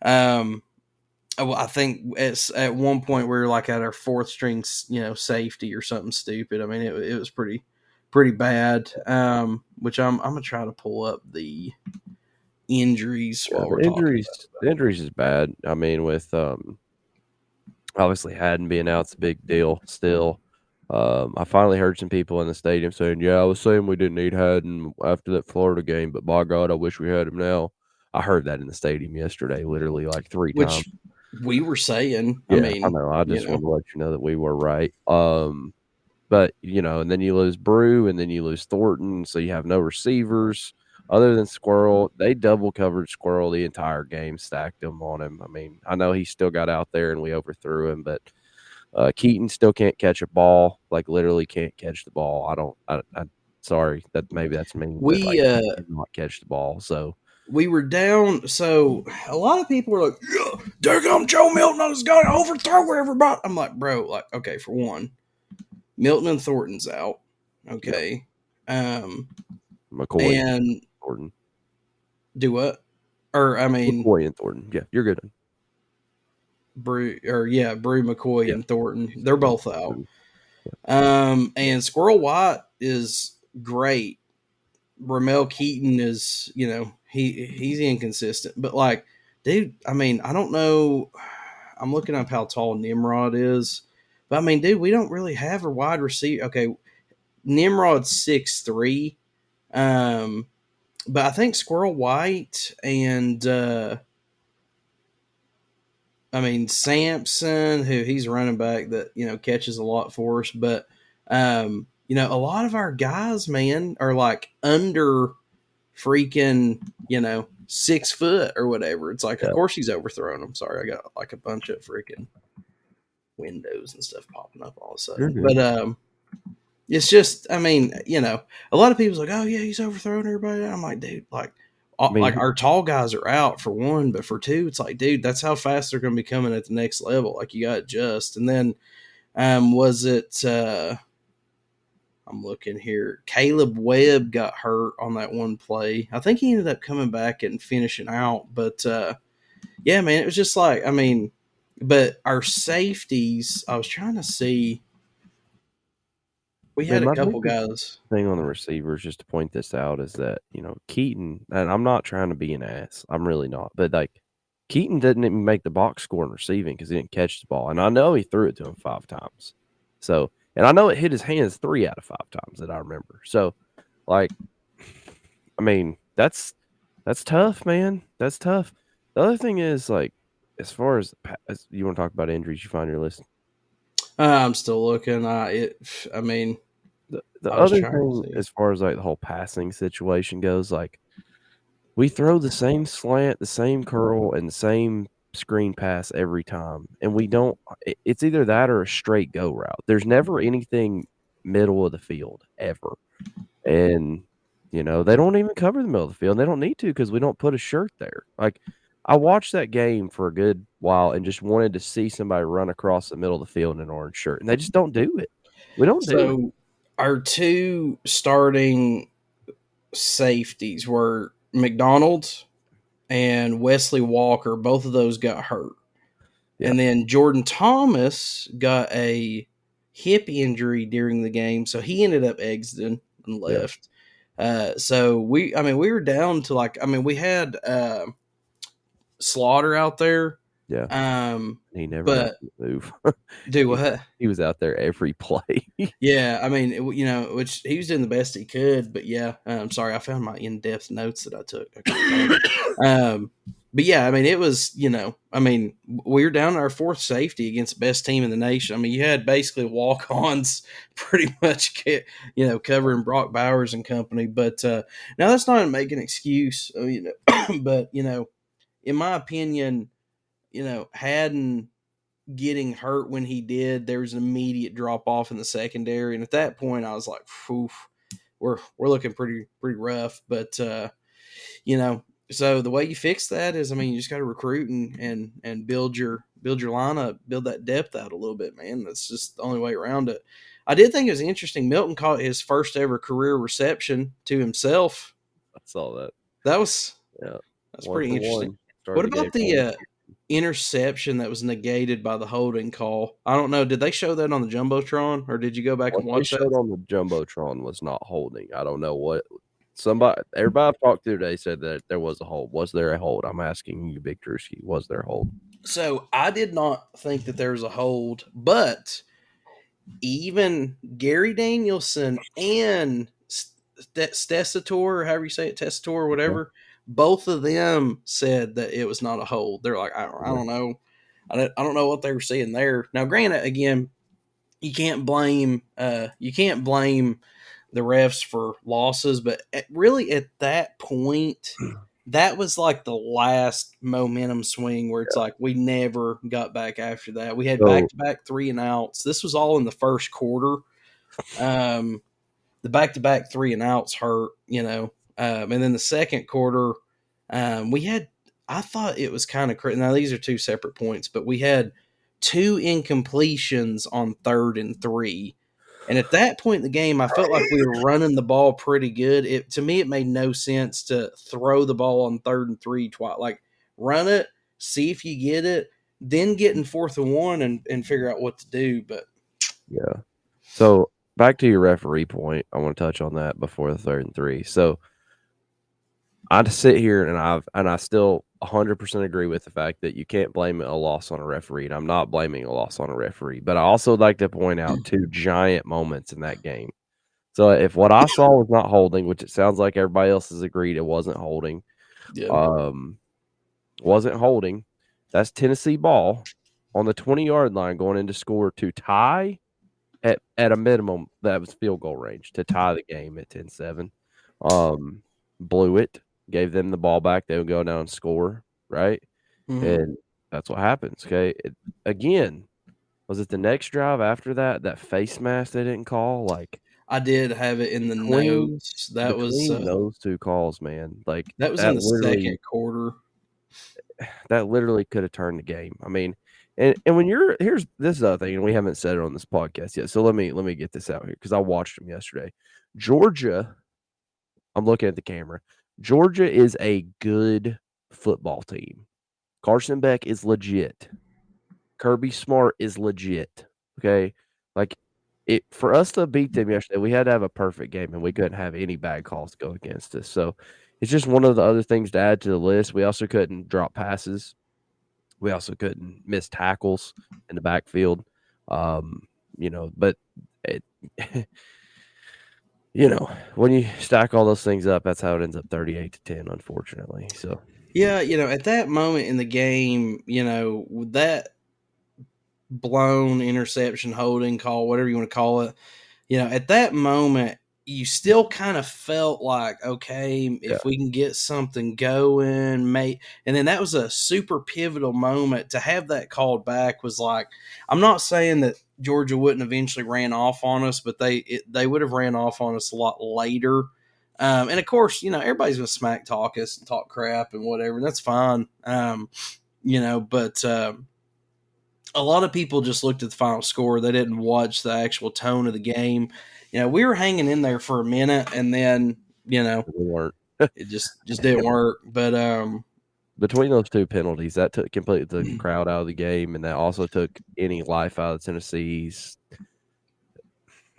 I think at one point we were like at our fourth string, safety or something stupid. I mean, it was pretty bad. Which I'm gonna try to pull up the injuries while we're talking about it. The injuries is bad. I mean, with obviously Haddon being out's a big deal still. I finally heard some people in the stadium saying, yeah, I was saying we didn't need Haddon after that Florida game, but by God, I wish we had him now. I heard that in the stadium yesterday, literally like 3 times. We were saying, I know. I just want to let you know that we were right. But and then you lose Brew, and then you lose Thornton, so you have no receivers other than Squirrel. They double covered Squirrel the entire game, stacked them on him. I mean, I know he still got out there and we overthrew him, but Keaton still can't catch a ball. Like literally can't catch the ball. I'm sorry that maybe that's mean. But he cannot catch the ball. So. We were down, so a lot of people were like, yeah, there comes Joe Milton is going to overthrow everybody. I'm like, bro, okay, for one, Milton and Thornton's out, okay. McCoy and Thornton. Do what? Or, I mean... McCoy and Thornton, yeah, you're good. Brew, McCoy, and Thornton, they're both out. And Squirrel White is great. Ramel Keaton is, he's inconsistent. But, dude, I mean, I don't know. I'm looking up how tall Nimrod is. But, I mean, dude, we don't really have a wide receiver. Okay, Nimrod's 6'3". But I think Squirrel White and, Sampson, who he's a running back that, catches a lot for us. But, a lot of our guys, man, are under freaking, 6 foot or whatever. It's like, of course he's overthrown them. Sorry, I got a bunch of freaking windows and stuff popping up all of a sudden. But It's just, I mean, a lot of people's like, oh yeah, he's overthrowing everybody. I'm like, dude, like, I mean, our tall guys are out for one, but for two, it's like, dude, that's how fast they're going to be coming at the next level. Like, you got to adjust. And then, was it? I'm looking here. Caleb Webb got hurt on that one play. I think he ended up coming back and finishing out. But yeah, man, it was just like, I mean, but our safeties, I was trying to see. We had man, a my couple biggest guys. thing on the receivers, just to point this out, is that Keaton, and I'm not trying to be an ass, I'm really not, but like Keaton didn't even make the box score in receiving because he didn't catch the ball, and I know he threw it to him 5 times. So, and I know it hit his hands 3 out of 5 times that I remember. So, like, I mean, that's tough, man. That's tough. The other thing is, like, as far as you want to talk about injuries, you find your list. I'm still looking. I mean, the I was other trying to thing, see. as far as like the whole passing situation goes, like we throw the same slant, the same curl, and the same screen pass every time, and we don't. It's either that or a straight go route. There's never anything middle of the field ever, and they don't even cover the middle of the field. They don't need to because we don't put a shirt there. Like I watched that game for a good while and just wanted to see somebody run across the middle of the field in an orange shirt, and they just don't do it. We don't do it. So our two starting safeties were McDonald's and Wesley Walker. Both of those got hurt. Yeah. And then Jordan Thomas got a hip injury during the game, so he ended up exiting and left. So we were down to we had Slaughter out there. Yeah. He never got But to move. do what? He was out there every play. Yeah, I mean, which he was doing the best he could, but yeah, I'm sorry, I found my in-depth notes that I took. But yeah, I mean, it was, we were down to our 4th safety against the best team in the nation. I mean, you had basically walk-ons pretty much, covering Brock Bowers and company. But now that's not to make an excuse, but in my opinion, Haddon getting hurt when he did, there was an immediate drop off in the secondary, and at that point, I was like, "Oof, we're looking pretty rough." But so the way you fix that is, you just got to recruit and build your lineup, build that depth out a little bit, man. That's just the only way around it. I did think it was interesting. Milton caught his first ever career reception to himself. I saw that. That's One pretty for interesting. one. What Started the about game the interception that was negated by the holding call? I don't know. Did they show that on the Jumbotron, or did you go back What and they watch that? showed on the Jumbotron was not holding. I don't know what everybody I've talked to today said that there was a hold. Was there a hold? I'm asking you, Big Drewski, was there a hold? So I did not think that there was a hold, but even Gary Danielson and Stessator, or however you say it, Testator or whatever, both of them said that it was not a hold. They're like, I don't know. I don't know what they were seeing there. Now, granted, again, you can't blame the refs for losses, but really at that point, that was like the last momentum swing where it's like we never got back after that. We had back-to-back 3 and outs. This was all in the first quarter. The back-to-back 3 and outs hurt, and then the second quarter, we had. I thought it was kind of crazy. Now these are 2 separate points, but we had 2 incompletions on 3rd and 3. And at that point in the game, I felt like we were running the ball pretty good. To me, it made no sense to throw the ball on 3rd and 3 twice. Like, run it, see if you get it, then get in 4th and 1 and figure out what to do. But yeah. So back to your referee point, I want to touch on that before the 3rd and 3. So I sit here and I still 100% agree with the fact that you can't blame a loss on a referee, and I'm not blaming a loss on a referee. But I also like to point out 2 giant moments in that game. So if what I saw was not holding, which it sounds like everybody else has agreed it wasn't holding, wasn't holding, that's Tennessee ball on the 20-yard line going into score to tie at a minimum. That was field goal range to tie the game at 10-7. Blew it. Gave them the ball back. They would go down and score, right? Mm-hmm. And that's what happens, okay? Again, was it the next drive after that face mask they didn't call? Like, I did have it in the notes. That was Between those two calls, man, like that was in the second literally quarter. that literally could have turned the game. I mean, and when you're here's this is the other thing, and we haven't said it on this podcast yet. So let me get this out here because I watched them yesterday. Georgia, I'm looking at the camera. Georgia is a good football team. Carson Beck is legit. Kirby Smart is legit. Okay. Like it for us to beat them yesterday, we had to have a perfect game and we couldn't have any bad calls go against us. So it's just one of the other things to add to the list. We also couldn't drop passes. We also couldn't miss tackles in the backfield. But it, when you stack all those things up, that's how it ends up 38-10, unfortunately. So Yeah, at that moment in the game, with that blown interception, holding call, whatever you want to call it, at that moment, you still kind of felt like, okay, if we can get something going, and then that was a super pivotal moment to have that called back. Was like, I'm not saying that Georgia wouldn't eventually ran off on us, but they would have ran off on us a lot later. And of course, everybody's gonna smack talk us and talk crap and whatever, and that's fine. But a lot of people just looked at the final score. They didn't watch the actual tone of the game. We were hanging in there for a minute, and then it weren't. It just didn't work. But between those two penalties, that took completely the crowd out of the game, and that also took any life out of Tennessee's.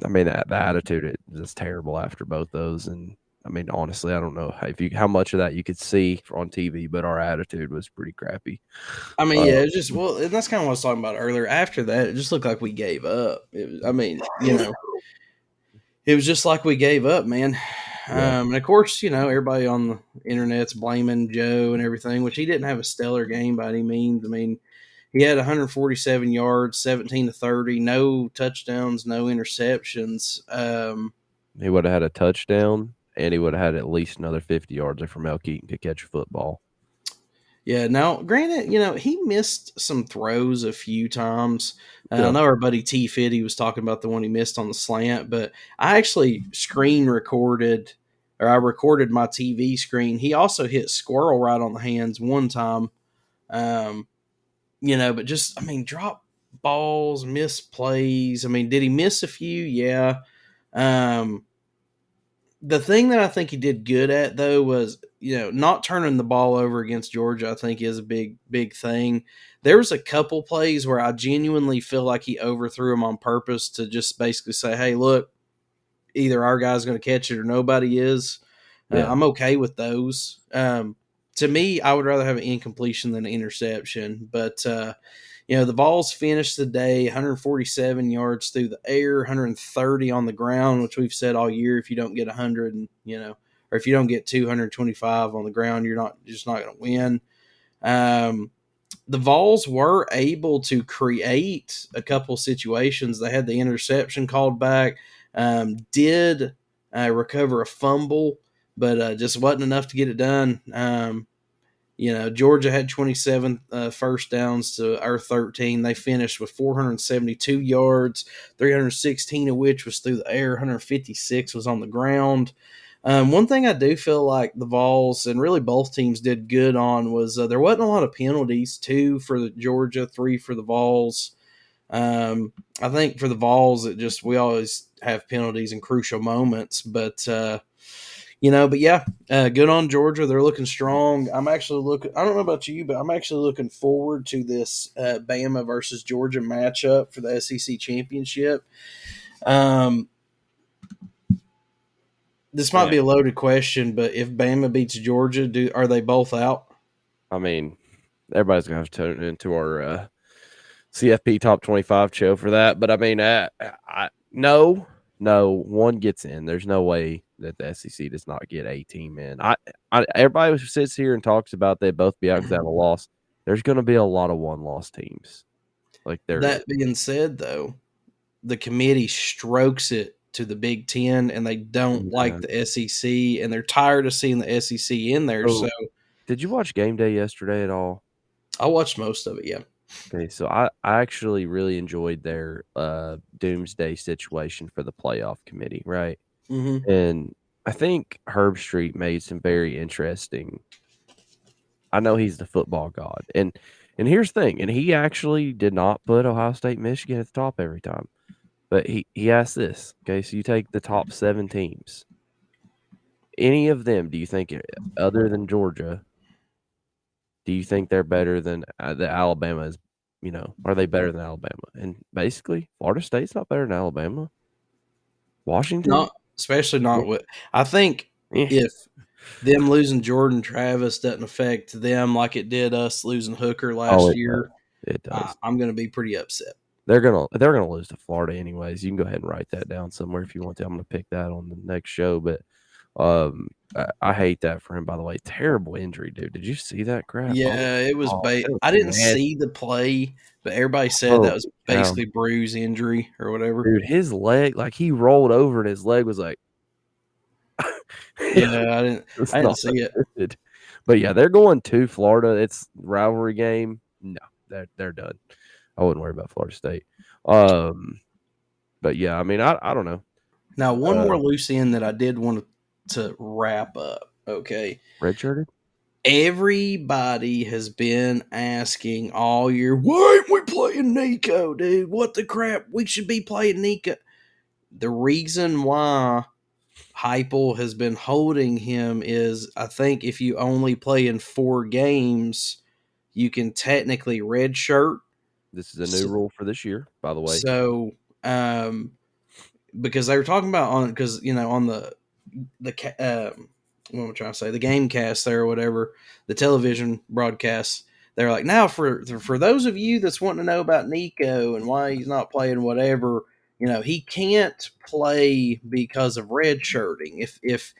I mean, the attitude is terrible after both those, and I mean, honestly, I don't know how much of that you could see on TV, but our attitude was pretty crappy. I mean, yeah, it's just and that's kind of what I was talking about earlier. After that, it just looked like we gave up. It was just like we gave up, man. Yeah. And of course, everybody on the internet's blaming Joe and everything, which he didn't have a stellar game by any means. I mean, he had 147 yards, 17-30, no touchdowns, no interceptions. He would have had a touchdown, and he would have had at least another 50 yards if Mel Keaton could catch a football. Yeah, now, granted, he missed some throws a few times. Yeah. I know our buddy T. Fitty was talking about the one he missed on the slant, but I actually I recorded my TV screen. He also hit Squirrel right on the hands one time. But just, drop balls, miss plays. Did he miss a few? Yeah. The thing that I think he did good at, though, was, not turning the ball over against Georgia, I think is a big, big thing. There was a couple plays where I genuinely feel like he overthrew them on purpose to just basically say, hey, look, either our guy's going to catch it or nobody is. Yeah. I'm okay with those. To me, I would rather have an incompletion than an interception. But, the Vols finished the day 147 yards through the air, 130 on the ground, which we've said all year. If you don't get 100, and or if you don't get 225 on the ground, you're just not going to win. The Vols were able to create a couple situations. They had the interception called back, did recover a fumble, but just wasn't enough to get it done. Georgia had 27 first downs to our 13. They finished with 472 yards, 316 of which was through the air, 156 was on the ground. One thing I do feel like the Vols and really both teams did good on was there wasn't a lot of penalties. 2 for the Georgia, 3 for the Vols. I think for the Vols, we always have penalties in crucial moments, but good on Georgia. They're looking strong. I'm actually I don't know about you, but I'm actually looking forward to this Bama versus Georgia matchup for the SEC championship. This might be a loaded question, but if Bama beats Georgia, are they both out? I mean, everybody's going to have to tune into our CFP Top 25 show for that. But, I mean, no, one gets in. There's no way that the SEC does not get a team in. Everybody who sits here and talks about they both be out because they have a loss. There's going to be a lot of one-loss teams. That being said, though, the committee strokes it to the Big Ten, and they don't like the SEC, and they're tired of seeing the SEC in there. So, did you watch Game Day yesterday at all? I watched most of it. Yeah. Okay, so I actually really enjoyed their doomsday situation for the playoff committee, right? Mhm. And I think Herb Street made some very interesting. I know he's the football god, and here's the thing, and he actually did not put Ohio State, Michigan at the top every time, but he asked this. Okay, so you take the top 7 teams. Any of them, do you think, other than Georgia, do you think they're better than the Alabama is? Are they better than Alabama? And basically, Florida State's not better than Alabama. Washington, Not especially not with. I think Eh. if them losing Jordan Travis doesn't affect them like it did us losing Hooker Oh, last it does. year, It does. I'm going to be pretty upset. They're gonna lose to Florida anyways. You can go ahead and write that down somewhere if you want to. I'm gonna pick that on the next show, but I hate that for him. By the way, terrible injury, dude. Did you see that crap? Yeah, it was. It was I didn't nasty. see the play, but everybody said that Holy was cow. basically bruise injury or whatever. Dude, his leg, like he rolled over and his leg was like, Yeah, I didn't. it's I didn't not see it. good. But yeah, they're going to Florida. It's rivalry game. No, they're done. I wouldn't worry about Florida State. But yeah, I mean, I don't know. Now, one more loose end that I did want to wrap up. Okay, Redshirted. Everybody has been asking all year, why aren't we playing Nico, dude? What the crap? We should be playing Nico. The reason why Heupel has been holding him is I think if you only play in 4 games, you can technically redshirt. This is a new rule for this year, by the way. So, because they were talking about on the what am I trying to say? The game cast there or whatever, the television broadcasts. They're like, now for those of you that's wanting to know about Nico and why he's not playing whatever, he can't play because of red shirting. If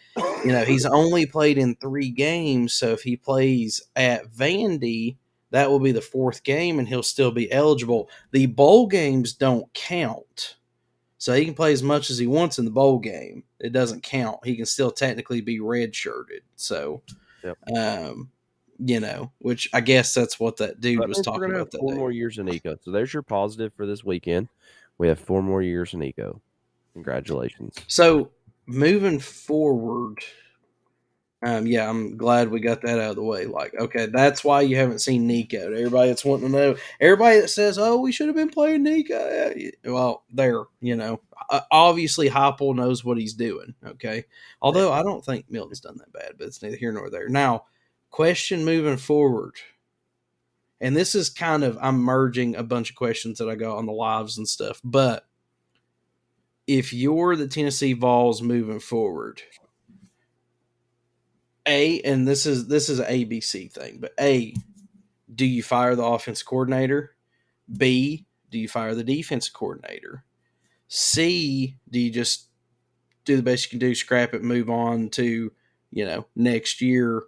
he's only played in 3 games, so if he plays at Vandy, that will be the 4th game and he'll still be eligible. The bowl games don't count. So he can play as much as he wants in the bowl game. It doesn't count. He can still technically be redshirted. So, which I guess that's what that dude was talking we're gonna about. have 4 more years in Nico. So there's your positive for this weekend. We have 4 more years in Nico. Congratulations. So moving forward, I'm glad we got that out of the way. Like, okay, that's why you haven't seen Nico. Everybody that's wanting to know, everybody that says, "Oh, we should have been playing Nico," well, obviously Heupel knows what he's doing. Okay, although I don't think Milton's done that bad, but it's neither here nor there. Now, question moving forward, and this is kind of I'm merging a bunch of questions that I got on the lives and stuff, but if you're the Tennessee Vols moving forward. And this is an ABC thing, but A, do you fire the offense coordinator? B, do you fire the defense coordinator? C, do you just do the best you can do, scrap it, move on to, next year?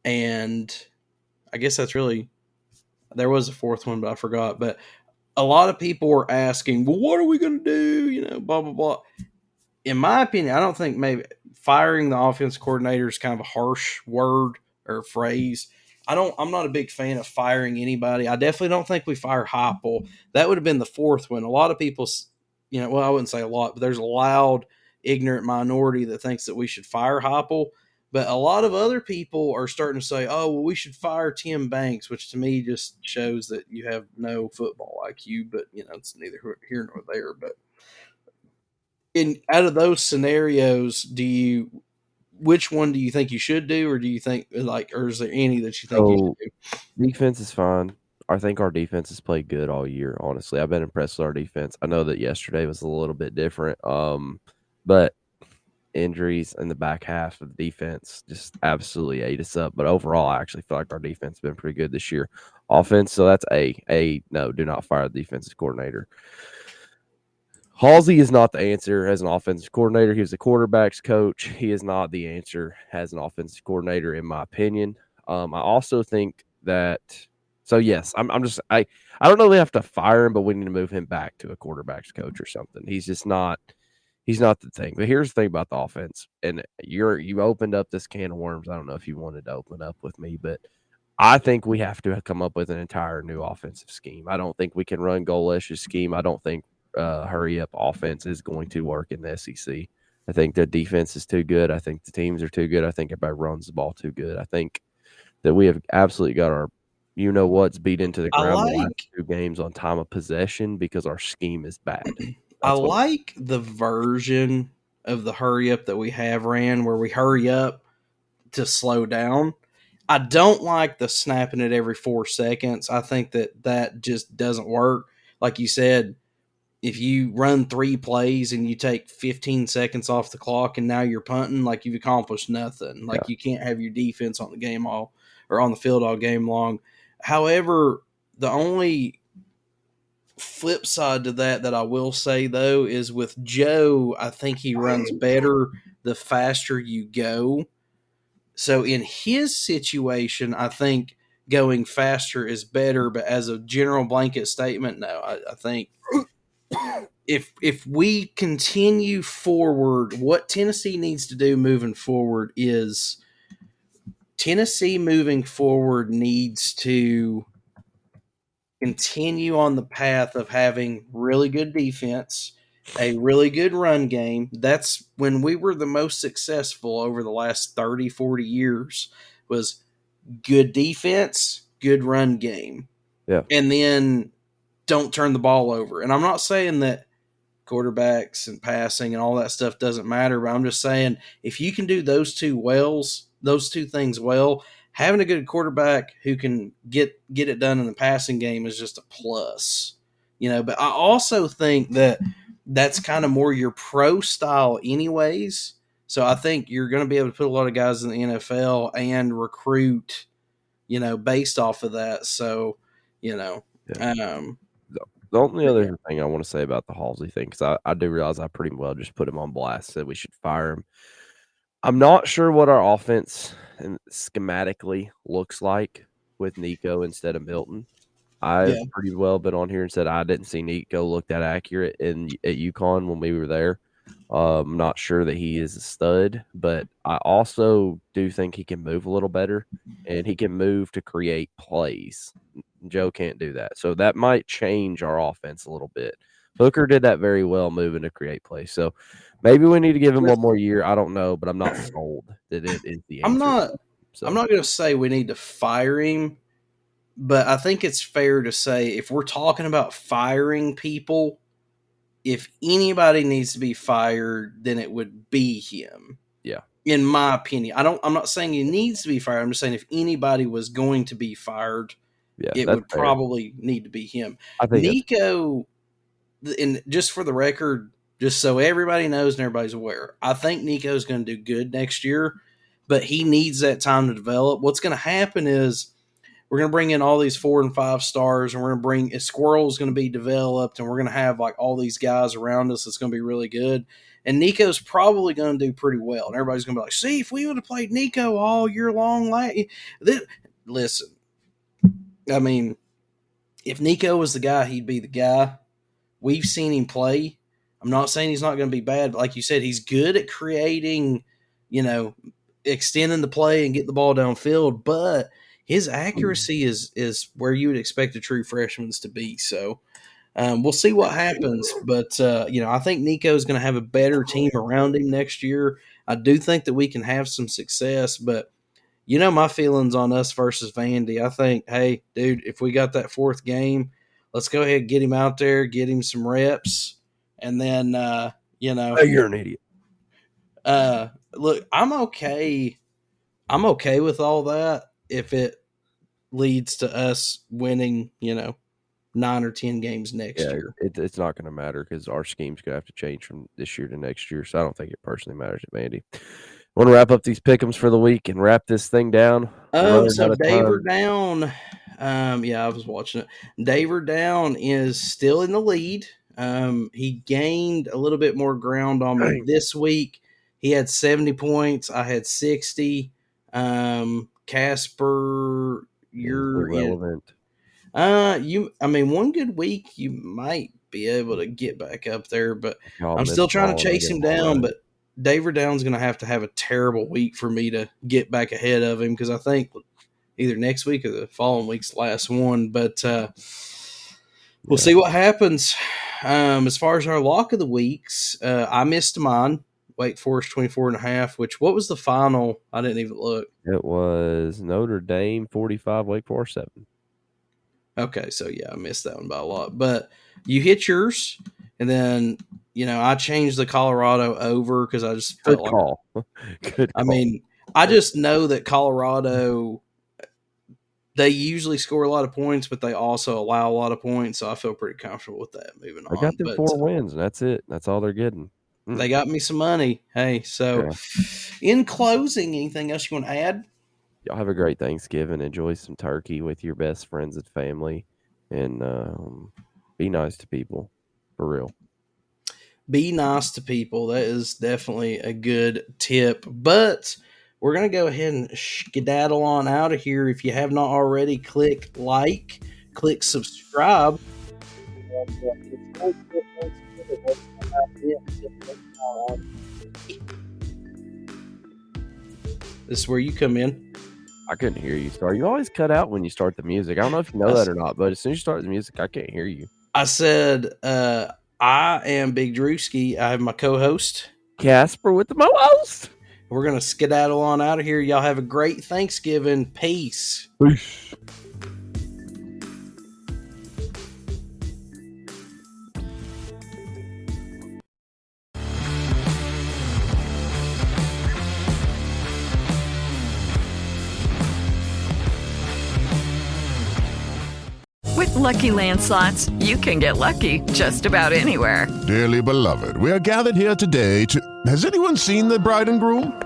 And I guess that's really, there was a 4th one, but I forgot. But a lot of people were asking, well, what are we going to do? Blah, blah, blah. In my opinion, I don't think maybe firing the offense coordinator is kind of a harsh word or phrase. I'm not a big fan of firing anybody. I definitely don't think we fire Heupel. That would have been the 4th one. A lot of people, well, I wouldn't say a lot, but there's a loud, ignorant minority that thinks that we should fire Heupel. But a lot of other people are starting to say, oh, well, we should fire Tim Banks, which to me just shows that you have no football IQ. But, it's neither here nor there. But out of those scenarios, which one do you think you should do, or do you think or is there any that you think you should do? Defense is fine. I think our defense has played good all year. Honestly, I've been impressed with our defense. I know that yesterday was a little bit different, but injuries in the back half of the defense just absolutely ate us up. But overall, I actually feel like our defense has been pretty good this year. Offense, so that's no, do not fire the defensive coordinator. Halsey is not the answer as an offensive coordinator. He was the quarterback's coach. He is not the answer as an offensive coordinator, in my opinion. I also think that. So yes, I don't know. They have to fire him, but we need to move him back to a quarterback's coach or something. He's just not. He's not the thing. But here's the thing about the offense, and you opened up this can of worms. I don't know if you wanted to open up with me, but I think we have to come up with an entire new offensive scheme. I don't think we can run Golesh's scheme. I don't think hurry up offense is going to work in the SEC. I think the defense is too good. I think the teams are too good. I think everybody runs the ball too good. I think that we have absolutely got our what's beat into the ground the last 2 games on time of possession because our scheme is bad. I like the version of the hurry up that we have ran where we hurry up to slow down. I don't like the snapping it every 4 seconds. I think that just doesn't work. Like you said, if you run 3 plays and you take 15 seconds off the clock and now you're punting, like you've accomplished nothing. Like you can't have your defense on the game all or on the field all game long. However, the only flip side to that I will say though is with Joe, I think he runs better the faster you go. So in his situation, I think going faster is better, but as a general blanket statement, no, I think if we continue forward, what Tennessee needs to do moving forward is Tennessee moving forward needs to continue on the path of having really good defense, a really good run game. That's when we were the most successful over the last 30, 40 years was good defense, good run game. Yeah. And then don't turn the ball over. And I'm not saying that quarterbacks and passing and all that stuff doesn't matter, but I'm just saying if you can do those two things well, having a good quarterback who can get it done in the passing game is just a plus. But I also think that that's kind of more your pro style anyways. So I think you're going to be able to put a lot of guys in the NFL and recruit, based off of that. So, the only other thing I want to say about the Halsey thing, because I do realize I pretty well just put him on blast, said we should fire him. I'm not sure what our offense and schematically looks like with Nico instead of Milton. I've pretty well been on here and said I didn't see Nico look that accurate at UConn when we were there. I'm not sure that he is a stud, but I also do think he can move a little better, and he can move to create plays. Joe can't do that. So that might change our offense a little bit. Hooker did that very well, moving to create plays. So maybe we need to give him one more year. I don't know, but I'm not sold that it is the answer. I'm not going to say we need to fire him, but I think it's fair to say if we're talking about firing people, if anybody needs to be fired, then it would be him. Yeah. In my opinion. I'm not saying he needs to be fired. I'm just saying if anybody was going to be fired, it would probably need to be him. I think Nico, and just for the record, just so everybody knows and everybody's aware, I think Nico's going to do good next year, but he needs that time to develop. What's going to happen is we're going to bring in all these 4 and 5 stars, and we're going to bring a Squirrel is going to be developed, and we're going to have like all these guys around us that's going to be really good. And Nico's probably going to do pretty well. And everybody's going to be like, see, if we would have played Nico all year long, listen, I mean, if Nico was the guy, he'd be the guy. We've seen him play. I'm not saying he's not going to be bad, but like you said, he's good at creating, extending the play and getting the ball downfield, but his accuracy is where you would expect a true freshman to be. So we'll see what happens. But, I think Nico is going to have a better team around him next year. I do think that we can have some success, but my feelings on us versus Vandy. I think, hey, dude, if we got that 4th game, let's go ahead and get him out there, get him some reps, and then, Oh, you're an idiot. Look, I'm okay. I'm okay with all that if it leads to us winning, 9 or 10 games next year. It's not going to matter because our scheme's going to have to change from this year to next year. So I don't think it personally matters at Vandy. Want to wrap up these pick'ems for the week and wrap this thing down? So Daver Down, I was watching it. Daver Down is still in the lead. He gained a little bit more ground on me this week. He had 70 points. I had 60. Casper, you're irrelevant. One good week you might be able to get back up there, but I'm still trying to chase him down. But Daver Down's going to have a terrible week for me to get back ahead of him because I think either next week or the following week's last one. But we'll see what happens. As far as our lock of the weeks, I missed mine. Wake Forest 24.5, what was the final? I didn't even look. It was Notre Dame 45, Wake Forest 7. Okay, so yeah, I missed that one by a lot. But you hit yours, and then, I changed the Colorado over because I just felt Good call. Good call. I mean, I just know that Colorado, they usually score a lot of points, but they also allow a lot of points, so I feel pretty comfortable with that moving on. They got them 4 wins, and that's it. That's all they're getting. They got me some money. Hey, so in closing, anything else you want to add? Y'all have a great Thanksgiving. Enjoy some turkey with your best friends and family, and be nice to people, for real. Be nice to people. That is definitely a good tip. But we're going to go ahead and skedaddle on out of here. If you have not already, click like, click subscribe. This is where you come in. I couldn't hear you. Sorry. You always cut out when you start the music. I don't know if you know that or not, but as soon as you start the music, I can't hear you. I said, I am Big Drewski. I have my co-host, Casper, with the most. We're going to skedaddle on out of here. Y'all have a great Thanksgiving. Peace. Peace. With Lucky Land Slots, you can get lucky just about anywhere. Dearly beloved, we are gathered here today to... Has anyone seen the bride and groom?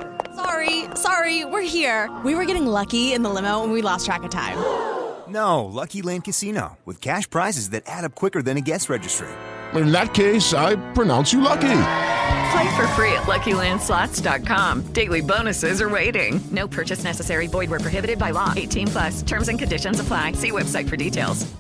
Sorry, we're here. We were getting lucky in the limo and we lost track of time. No, Lucky Land Casino, with cash prizes that add up quicker than a guest registry. In that case, I pronounce you lucky. Play for free at LuckyLandSlots.com. Daily bonuses are waiting. No purchase necessary. Void where prohibited by law. 18+. Terms and conditions apply. See website for details.